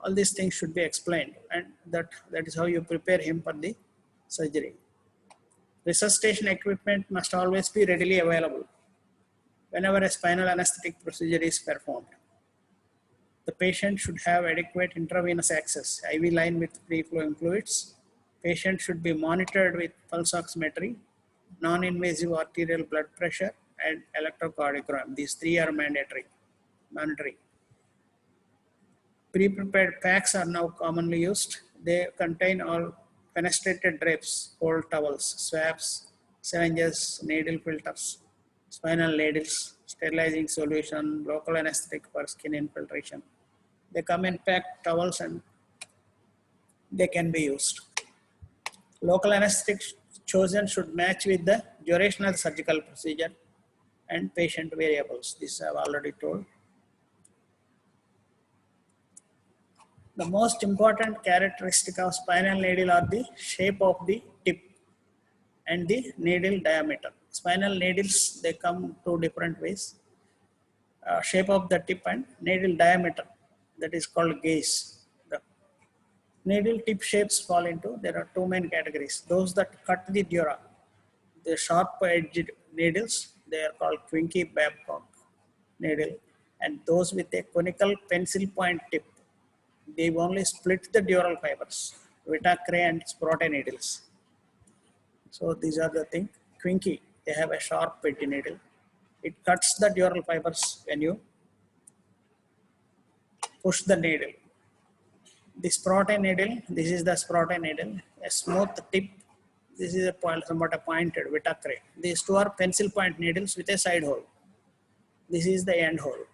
all these things should be explained, and that is how you prepare him for the surgery. Resuscitation equipment must always be readily available whenever a spinal anesthetic procedure is performed. The patient should have adequate intravenous access, IV line with free-flowing fluids. Patient should be monitored with pulse oximetry, non-invasive arterial blood pressure, and electrocardiogram. These 3 are mandatory. Pre-prepared packs are now commonly used. They contain all fenestrated drapes, cold towels, swabs, syringes, needle filters, spinal needles, sterilizing solution, local anesthetic for skin infiltration. They come in packed towels and they can be used. Local anesthetic chosen should match with the duration of the surgical procedure and patient variables. This I have already told. The most important characteristic of spinal needle are the shape of the tip and the needle diameter. Spinal needles, they come 2 different ways. Shape of the tip and needle diameter, that is called gauge. The needle tip shapes fall into, there are 2 main categories. Those that cut the dura, the sharp edged needles, they are called Quincke-Babcock needle, and those with a conical pencil point tip, they only split the dural fibers, Vitacre and Sprotte needles. So these are the things. Quincke, they have a sharp edge needle. It cuts the dural fibers when you push the needle. The Sprotte needle, this is the Sprotte needle, a smooth tip. This is somewhat pointed Vitacre. These 2 are pencil point needles with a side hole. This is the end hole.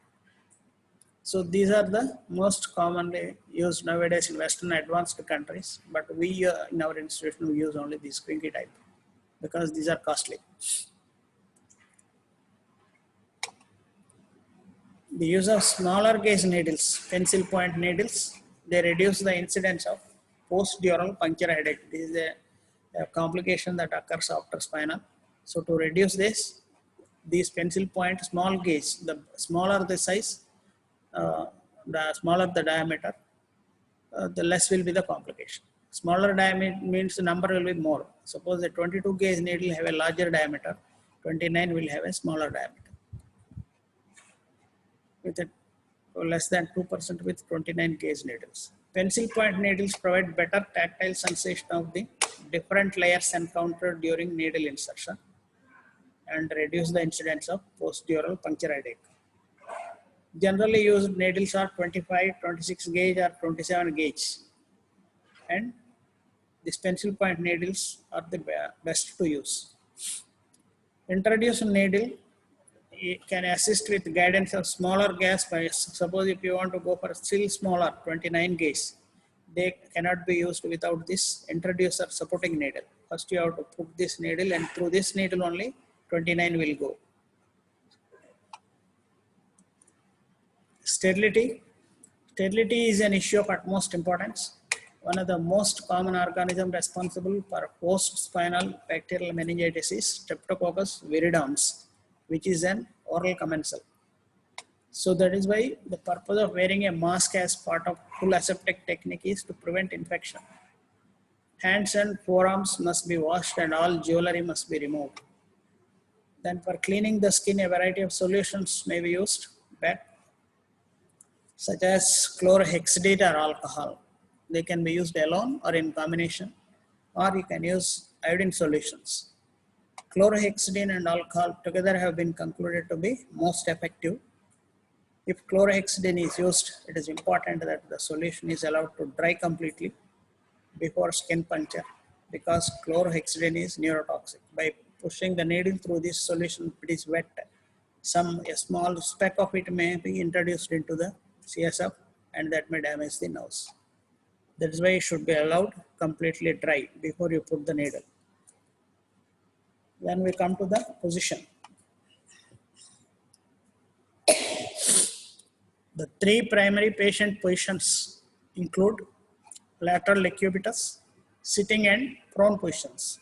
So these are the most commonly used nowadays in Western advanced countries, but we in our institution we use only these Quincke type because these are costly. The use of smaller gauge needles, pencil point needles, they reduce the incidence of post-dural puncture headache. This is a complication that occurs after spinal. So to reduce this, these pencil point small gauge, the smaller the size, the smaller the diameter, the less will be the complication. Smaller diameter means the number will be more. Suppose a 22 gauge needle have a larger diameter, 29 will have a smaller diameter. With a less than 2% with 29 gauge needles. Pencil point needles provide better tactile sensation of the different layers encountered during needle insertion and reduce the incidence of post-dural puncture headache. Generally used needles are 25, 26 gauge or 27 gauge, and these pencil point needles are the best to use. Introduced needle can assist with guidance of smaller gas. Suppose if you want to go for still smaller 29 gauge, they cannot be used without this introducer supporting needle. First you have to put this needle, and through this needle only 29 will go. Sterility. Sterility is an issue of utmost importance. One of the most common organisms responsible for post-spinal bacterial meningitis is Streptococcus viridans, which is an oral commensal. So that is why the purpose of wearing a mask as part of full aseptic technique is to prevent infection. Hands and forearms must be washed and all jewelry must be removed. Then for cleaning the skin, a variety of solutions may be used, such as chlorhexidine or alcohol. They can be used alone or in combination, or you can use iodine solutions. Chlorhexidine and alcohol together have been concluded to be most effective. If chlorhexidine is used, it is important that the solution is allowed to dry completely before skin puncture, because chlorhexidine is neurotoxic. By pushing the needle through this solution, if it is wet, a small speck of it may be introduced into the CSF, and that may damage the nerves. That is why it should be allowed completely dry before you put the needle. Then we come to the position. The three primary patient positions include lateral decubitus, sitting and prone positions.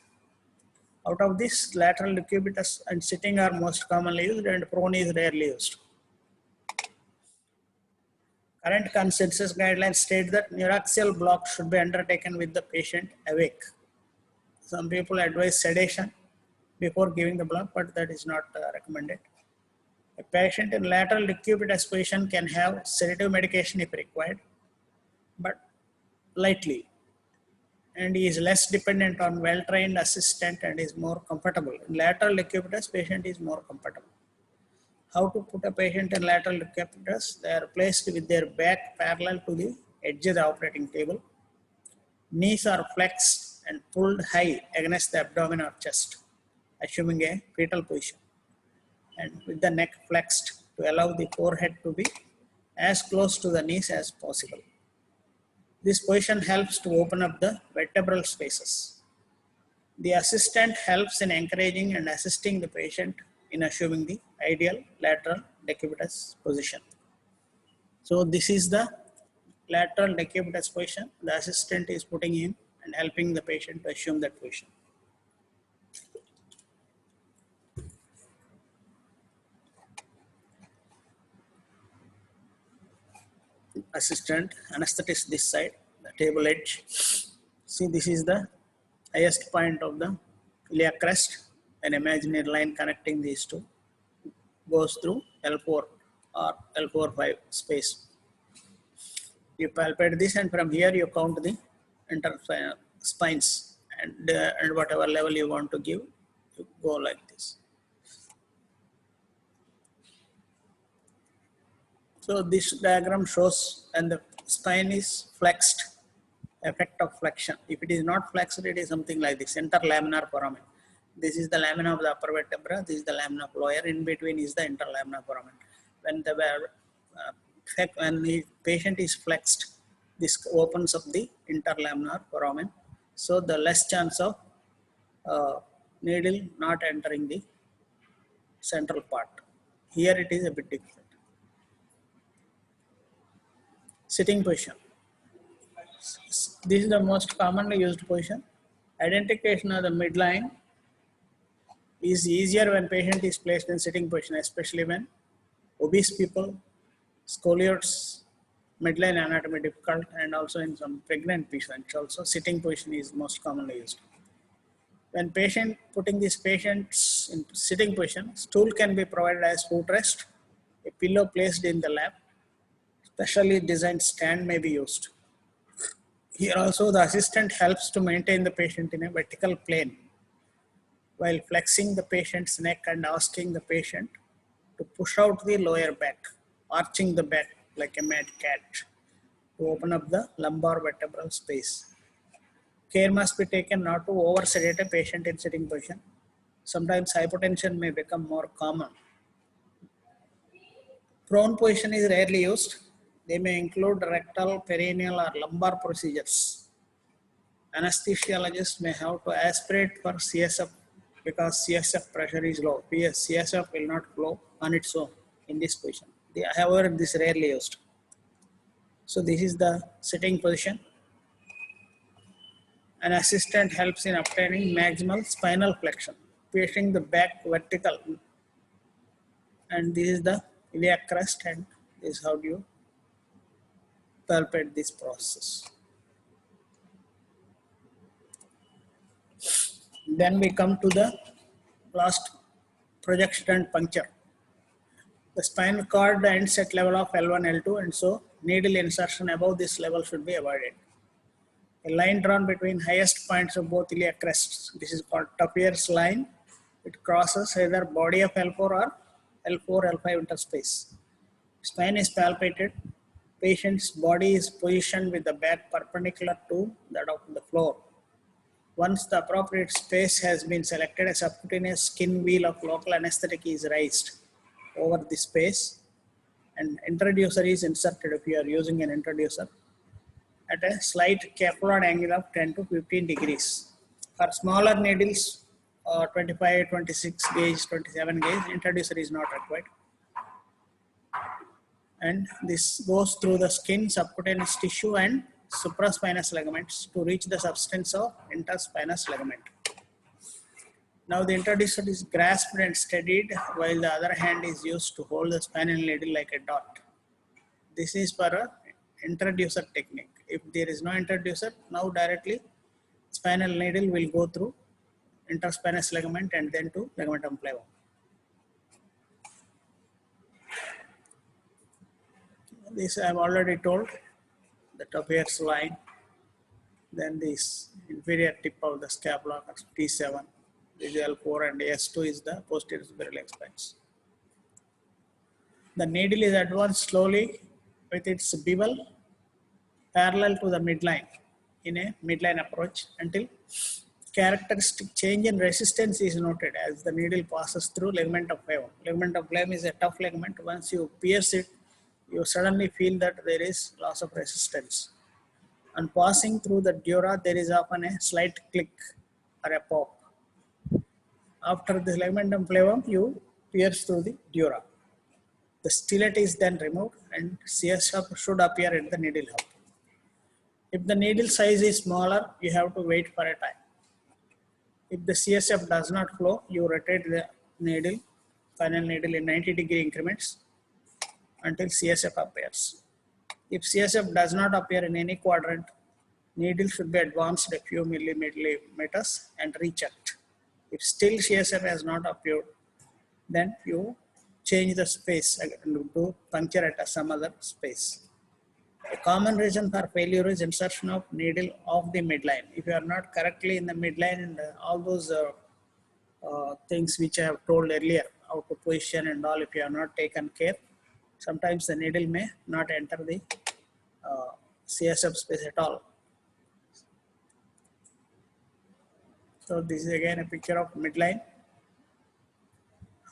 Out of this, lateral decubitus and sitting are most commonly used, and prone is rarely used. Current consensus guidelines state that neuraxial block should be undertaken with the patient awake. Some people advise sedation before giving the block, but that is not recommended. A patient in lateral decubitus position can have sedative medication if required, but lightly, and he is less dependent on well-trained assistant and is more comfortable. In lateral decubitus, patient is more comfortable. How to put a patient in lateral decubitus? They are placed with their back parallel to the edge of the operating table. Knees are flexed and pulled high against the abdomen or chest, assuming a fetal position, and with the neck flexed to allow the forehead to be as close to the knees as possible. This position helps to open up the vertebral spaces. The assistant helps in encouraging and assisting the patient in assuming the ideal lateral decubitus position. So this is the lateral decubitus position. The assistant is putting in and helping the patient to assume that position. Assistant, anesthetist this side, the table edge. See, this is the highest point of the iliac crest. An imaginary line connecting these two goes through L4 or L4-5 space. You palpate this, and from here you count the spines, and whatever level you want to give, you go like this. So this diagram shows, and the spine is flexed, effect of flexion. If it is not flexed, it is something like this, interlaminar foramen. This is the lamina of the upper vertebra, this is the lamina of lower, in between is the interlaminar foramen. When the patient is flexed, this opens up the interlaminar foramen, so the less chance of needle not entering the central part. Here it is a bit different. Sitting position. This is the most commonly used position. Identification of the midline is easier when patient is placed in sitting position, especially when obese people, scoliotes, midline anatomy difficult, and also in some pregnant patients. Also, sitting position is most commonly used. When patient putting these patients in sitting position, stool can be provided as footrest. A pillow placed in the lap. Specially designed stand may be used. Here also the assistant helps to maintain the patient in a vertical plane while flexing the patient's neck and asking the patient to push out the lower back, arching the back like a mad cat to open up the lumbar vertebral space. Care must be taken not to over-sedate a patient in sitting position. Sometimes hypotension may become more common. Prone position is rarely used. They may include rectal, perineal or lumbar procedures. Anesthesiologist may have to aspirate for CSF because CSF pressure is low. CSF will not flow on its own in this position. However, this is rarely used. So this is the sitting position. An assistant helps in obtaining maximal spinal flexion, pushing the back vertical. And this is the iliac crest, and this is how you palpate this process. Then we come to the last, projection and puncture. The spinal cord ends at level of L1, L2, and so needle insertion above this level should be avoided. A line drawn between highest points of both iliac crests. This is called Tappier's line. It crosses either body of L4 or L4, L5 interspace. Spine is palpated. Patient's body is positioned with the back perpendicular to that of the floor. Once the appropriate space has been selected, a subcutaneous skin wheel of local anesthetic is raised over the space and introducer is inserted if you are using an introducer at a slight capital angle of 10 to 15 degrees. For smaller needles, 25, 26 gauge, 27 gauge, introducer is not required. And this goes through the skin, subcutaneous tissue and supraspinous ligaments to reach the substance of interspinous ligament. Now the introducer is grasped and steadied while the other hand is used to hold the spinal needle like a dot. This is for a introducer technique. If there is no introducer, now directly spinal needle will go through interspinous ligament and then to ligamentum flavum. This I have already told, the Tappier's line, then this inferior tip of the scapula, T7, this is L4 and S2 is the posterior spiral expanse. The needle is advanced slowly with its bevel parallel to the midline in a midline approach until characteristic change in resistance is noted as the needle passes through ligamentum flavum. Ligamentum flavum is a tough ligament. Once you pierce it, you suddenly feel that there is loss of resistance. On passing through the dura, there is often a slight click or a pop. After the ligamentum flavum, you pierce through the dura. The stellate is then removed and CSF should appear at the needle hub. If the needle size is smaller, you have to wait for a time. If the CSF does not flow, you rotate the needle, final needle in 90-degree increments until CSF appears. If CSF does not appear in any quadrant, needle should be advanced a few millimeters and rechecked. If still CSF has not appeared, then you change the space and do puncture at some other space. A common reason for failure is insertion of needle off the midline. If you are not correctly in the midline and all those things which I have told earlier, how to position and all, if you have not taken care, sometimes the needle may not enter the CSF space at all. So this is again a picture of midline,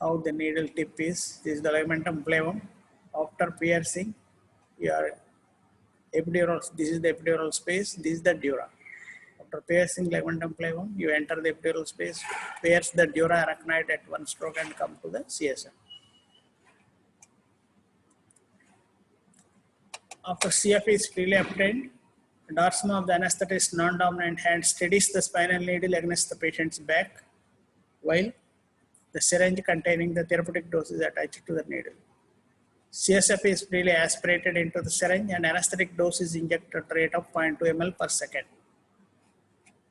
how the needle tip is. This is the ligamentum flavum. After piercing, your epidural, this is the epidural space, this is the dura. After piercing ligamentum flavum, you enter the epidural space, pierce the dura arachnoid at one stroke and come to the CSF. After CF is freely obtained, the dorsum of the anesthetist's non-dominant hand steadies the spinal needle against the patient's back while the syringe containing the therapeutic dose is attached to the needle. CSF is freely aspirated into the syringe and anesthetic dose is injected at a rate of 0.2 ml per second.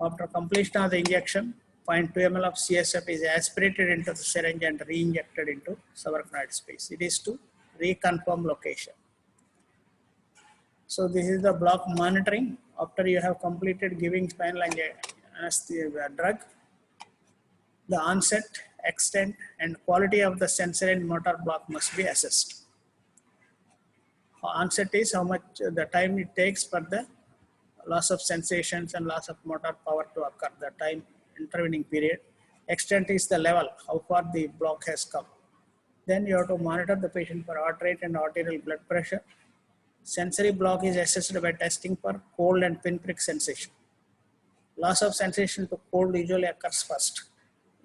After completion of the injection, 0.2 ml of CSF is aspirated into the syringe and re-injected into subarachnoid space. It is to reconfirm location. So this is the block monitoring. After you have completed giving spinal anesthesia drug, the onset, extent, and quality of the sensory and motor block must be assessed. Onset is how much the time it takes for the loss of sensations and loss of motor power to occur, the time intervening period. Extent is the level, how far the block has come. Then you have to monitor the patient for heart rate and arterial blood pressure. Sensory block is assessed by testing for cold and pinprick sensation. Loss of sensation to cold usually occurs first.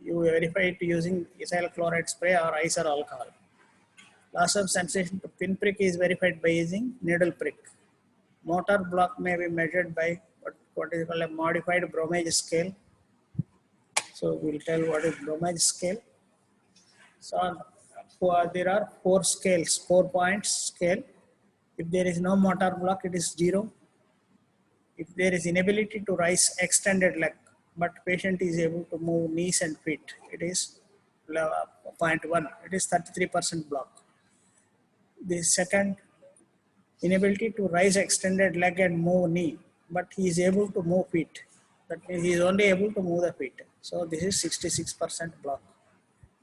You verify it using ethyl chloride spray or ice or alcohol. Loss of sensation to pinprick is verified by using needle prick. Motor block may be measured by what is called a modified Bromage scale. So we'll tell what is Bromage scale. So there are 4 scales, 4 points scale. If there is no motor block, it is 0. If there is inability to rise extended leg, but patient is able to move knees and feet, it is 0.1. It is 33% block. The second, inability to rise extended leg and move knee, but he is able to move feet. That means he is only able to move the feet. So this is 66% block.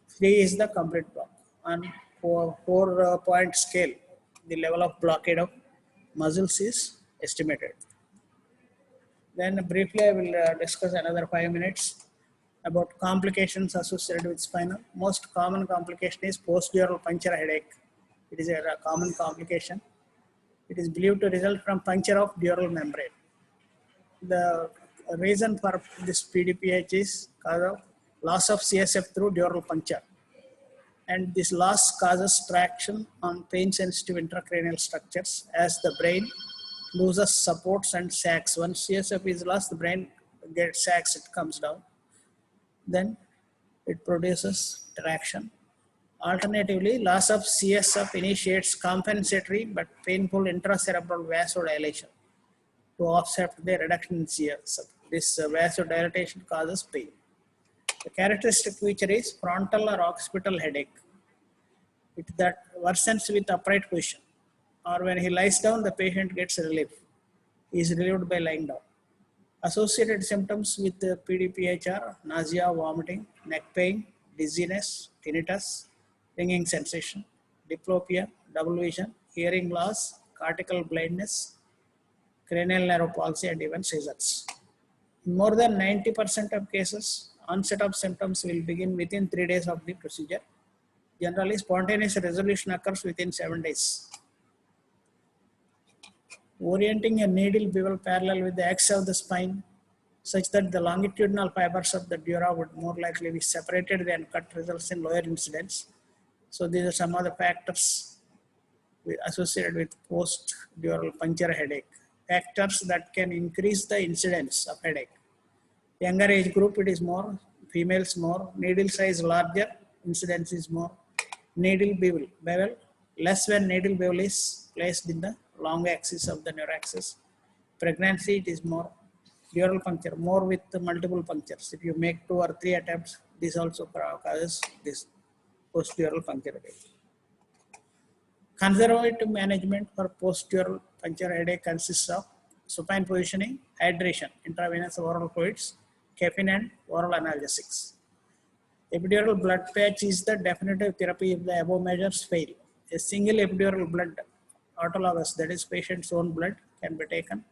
3 is the complete block. On 4 point scale, the level of blockade of muscles is estimated. Then briefly I will discuss another 5 minutes about complications associated with spinal. Most common complication is post-dural puncture headache. It is a common complication. It is believed to result from puncture of dural membrane. The reason for this PDPH is cause of loss of CSF through dural puncture. And this loss causes traction on pain-sensitive intracranial structures as the brain loses supports and sags. Once CSF is lost, the brain gets sags, it comes down. Then it produces traction. Alternatively, loss of CSF initiates compensatory but painful intracerebral vasodilation to offset the reduction in CSF. This vasodilatation causes pain. The characteristic feature is frontal or occipital headache. That worsens with upright position, or when he lies down, the patient gets relief. He is relieved by lying down. Associated symptoms with the PDPH are nausea, vomiting, neck pain, dizziness, tinnitus, ringing sensation, diplopia, double vision, hearing loss, cortical blindness, cranial nerve palsy, and even seizures. In more than 90% of cases, onset of symptoms will begin within 3 days of the procedure. Generally, spontaneous resolution occurs within 7 days. Orienting a needle bevel parallel with the axis of the spine such that the longitudinal fibers of the dura would more likely be separated than cut results in lower incidence. So these are some of the factors associated with post-dural puncture headache. Factors that can increase the incidence of headache. Younger age group, it is more, females more, needle size larger, incidence is more. Needle bevel, less when needle bevel is placed in the long axis of the neuraxis. Pregnancy, it is more. Dural puncture, more with the multiple punctures. If you make 2 or 3 attempts, this also causes this post-dural puncture headache. Conservative management for post-dural puncture headache consists of supine positioning, hydration, intravenous oral fluids, caffeine, and oral analgesics. Epidural blood patch is the definitive therapy if the above measures fail. A single epidural blood autologous, that is patient's own blood, can be taken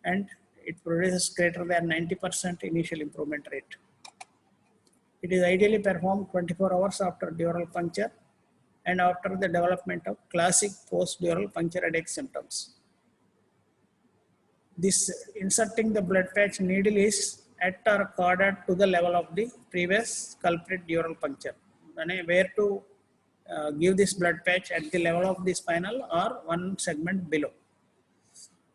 and it produces greater than 90% initial improvement rate. It is ideally performed 24 hours after dural puncture and after the development of classic post-dural puncture headache symptoms. This inserting the blood patch needle is at or corded to the level of the previous culprit dural puncture. Where to give this blood patch at the level of the spinal or one segment below.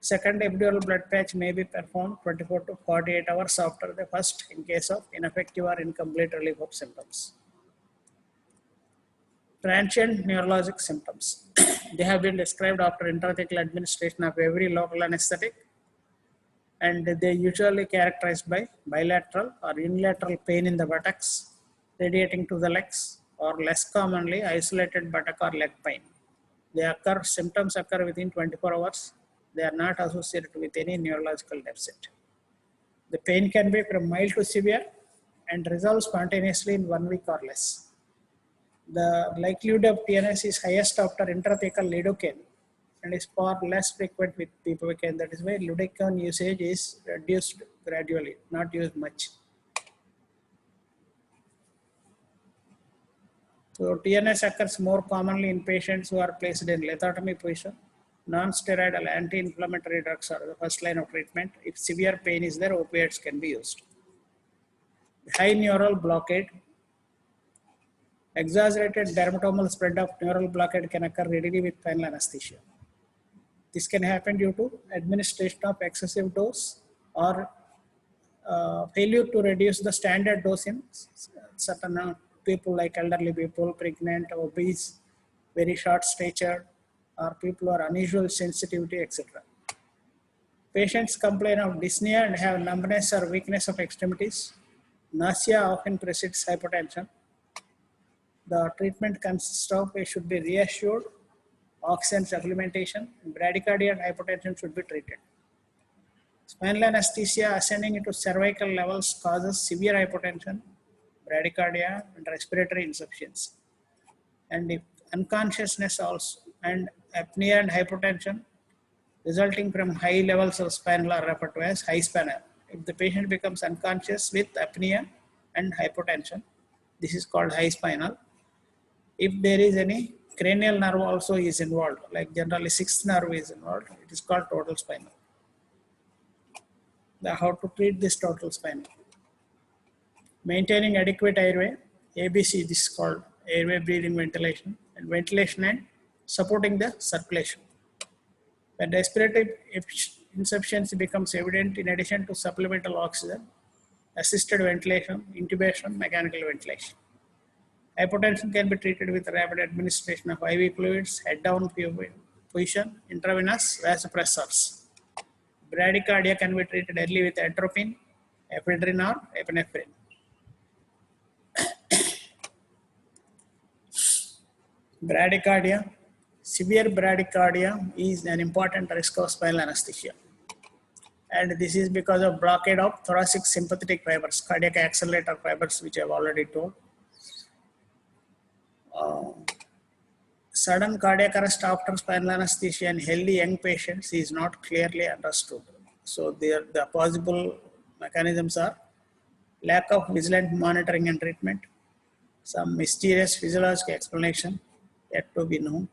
Second epidural blood patch may be performed 24 to 48 hours after the first in case of ineffective or incomplete relief of symptoms. Transient neurologic symptoms. They have been described after intrathecal administration of every local anesthetic and they usually characterized by bilateral or unilateral pain in the buttocks radiating to the legs, or less commonly isolated buttock or leg pain. Symptoms occur within 24 hours. They are not associated with any neurological deficit. The pain can be from mild to severe and resolve spontaneously in 1 week or less. The likelihood of TNS is highest after intrathecal lidocaine and is far less frequent with bupivacaine. That is why lidocaine usage is reduced gradually, not used much. So TNS occurs more commonly in patients who are placed in lithotomy position. Non-steroidal anti-inflammatory drugs are the first line of treatment. If severe pain is there, opioids can be used. High neural blockade. Exaggerated dermatomal spread of neural blockade can occur readily with final anesthesia. This can happen due to administration of excessive dose or failure to reduce the standard dose in certain people like elderly people, pregnant, obese, very short stature, or people who are unusual sensitivity, etc. Patients complain of dyspnea and have numbness or weakness of extremities. Nausea often precedes hypotension. The treatment consists of it should be reassured, oxygen supplementation, and bradycardia and hypotension should be treated. Spinal anesthesia ascending into cervical levels causes severe hypotension, bradycardia, and respiratory insufficiency. And if unconsciousness also, and apnea and hypotension resulting from high levels of spinal are referred to as high spinal. If the patient becomes unconscious with apnea and hypotension, this is called high spinal. If there is any cranial nerve also is involved, like generally sixth nerve is involved, it is called total spinal. How to treat this total spinal? Maintaining adequate airway, ABC, this is called airway breathing ventilation, and supporting the circulation. When respiratory insufficiency becomes evident, in addition to supplemental oxygen, assisted ventilation, intubation, mechanical ventilation. Hypotension can be treated with rapid administration of IV fluids, head down position, intravenous vasopressors. Bradycardia can be treated early with atropine, ephedrine, or epinephrine. Bradycardia. Severe bradycardia is an important risk of spinal anesthesia. And this is because of blockade of thoracic sympathetic fibers, cardiac accelerator fibers, which I have already told. Sudden cardiac arrest after spinal anesthesia in healthy young patients is not clearly understood. So the possible mechanisms are lack of vigilant monitoring and treatment, some mysterious physiological explanation yet to be known,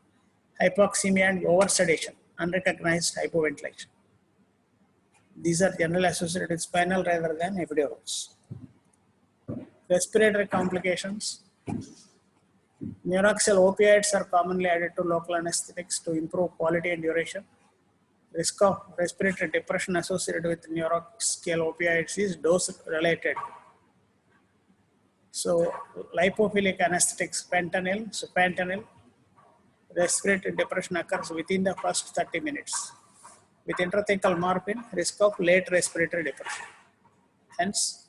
hypoxemia and oversedation, unrecognized hypoventilation. These are generally associated with spinal rather than epidurals. Respiratory complications. Neuroaxial opioids are commonly added to local anesthetics to improve quality and duration. Risk of respiratory depression associated with neuroaxial opioids is dose related. So, lipophilic anesthetics, fentanyl, supantanyl, respiratory depression occurs within the first 30 minutes. With intrathecal morphine, risk of late respiratory depression. Hence,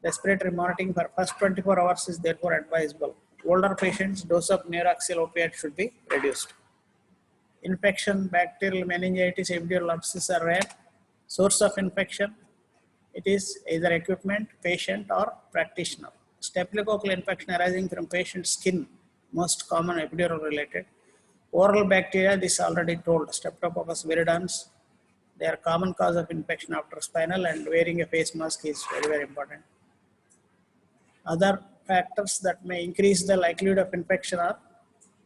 respiratory monitoring for first 24 hours is therefore advisable. Older patients, dose of neuroaxial opioid should be reduced. Infection, bacterial meningitis, epidural abscess are rare. Source of infection, it is either equipment, patient, or practitioner. Staphylococcal infection arising from patient's skin, most common epidural related. Oral bacteria, this already told, Streptococcus viridans, they are common cause of infection after spinal, and wearing a face mask is very, very important. Other factors that may increase the likelihood of infection are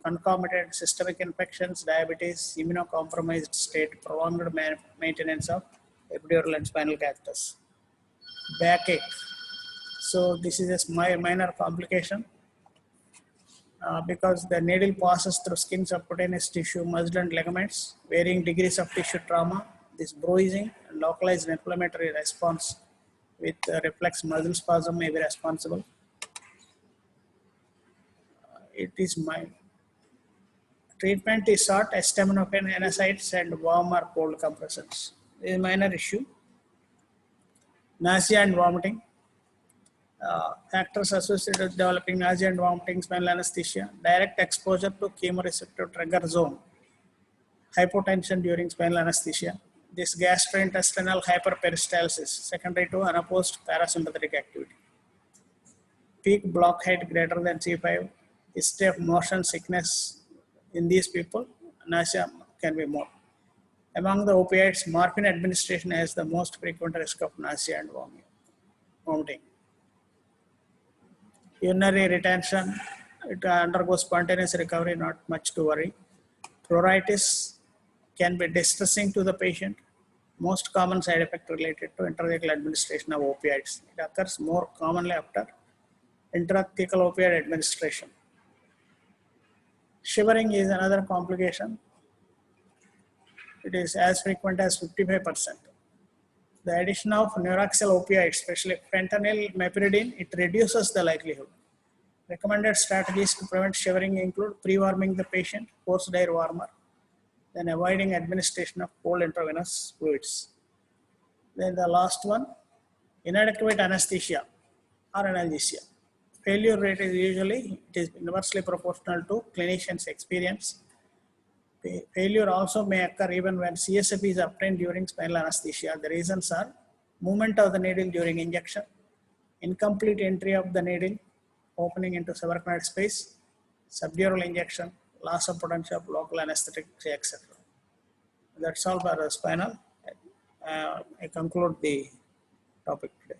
concomitant systemic infections, diabetes, immunocompromised state, prolonged maintenance of epidural and spinal catheters. Backache. So this is a minor complication because the needle passes through skin, subcutaneous tissue, muscle and ligaments, varying degrees of tissue trauma. This bruising and localized inflammatory response with reflex muscle spasm may be responsible. It is mild. Treatment is sought acetaminophen, NSAIDs, and warm or cold compressions. This is a minor issue. Nausea and vomiting. Factors associated with developing nausea and vomiting, spinal anesthesia, direct exposure to chemoreceptor trigger zone, hypotension during spinal anesthesia, this gastrointestinal hyperperistalsis secondary to unopposed parasympathetic activity, peak block height greater than C5, history of motion sickness in these people, nausea can be more. Among the opioids, morphine administration has the most frequent risk of nausea and vomiting. Urinary retention, it undergoes spontaneous recovery, not much to worry. Pruritus can be distressing to the patient. Most common side effect related to intrathecal administration of opioids. It occurs more commonly after intrathecal opioid administration. Shivering is another complication. It is as frequent as 55%. The addition of neuraxial opioids, especially fentanyl, meperidine, it reduces the likelihood. Recommended strategies to prevent shivering include pre-warming the patient, forced air warmer, then avoiding administration of cold intravenous fluids. Then the last one, inadequate anesthesia or analgesia. Failure rate is usually, it is inversely proportional to clinician's experience. Failure also may occur even when CSF is obtained during spinal anesthesia. The reasons are movement of the needle during injection, incomplete entry of the needle, opening into subarachnoid space, subdural injection, loss of potential of local anesthetic, etc. That's all for spinal. I conclude the topic today.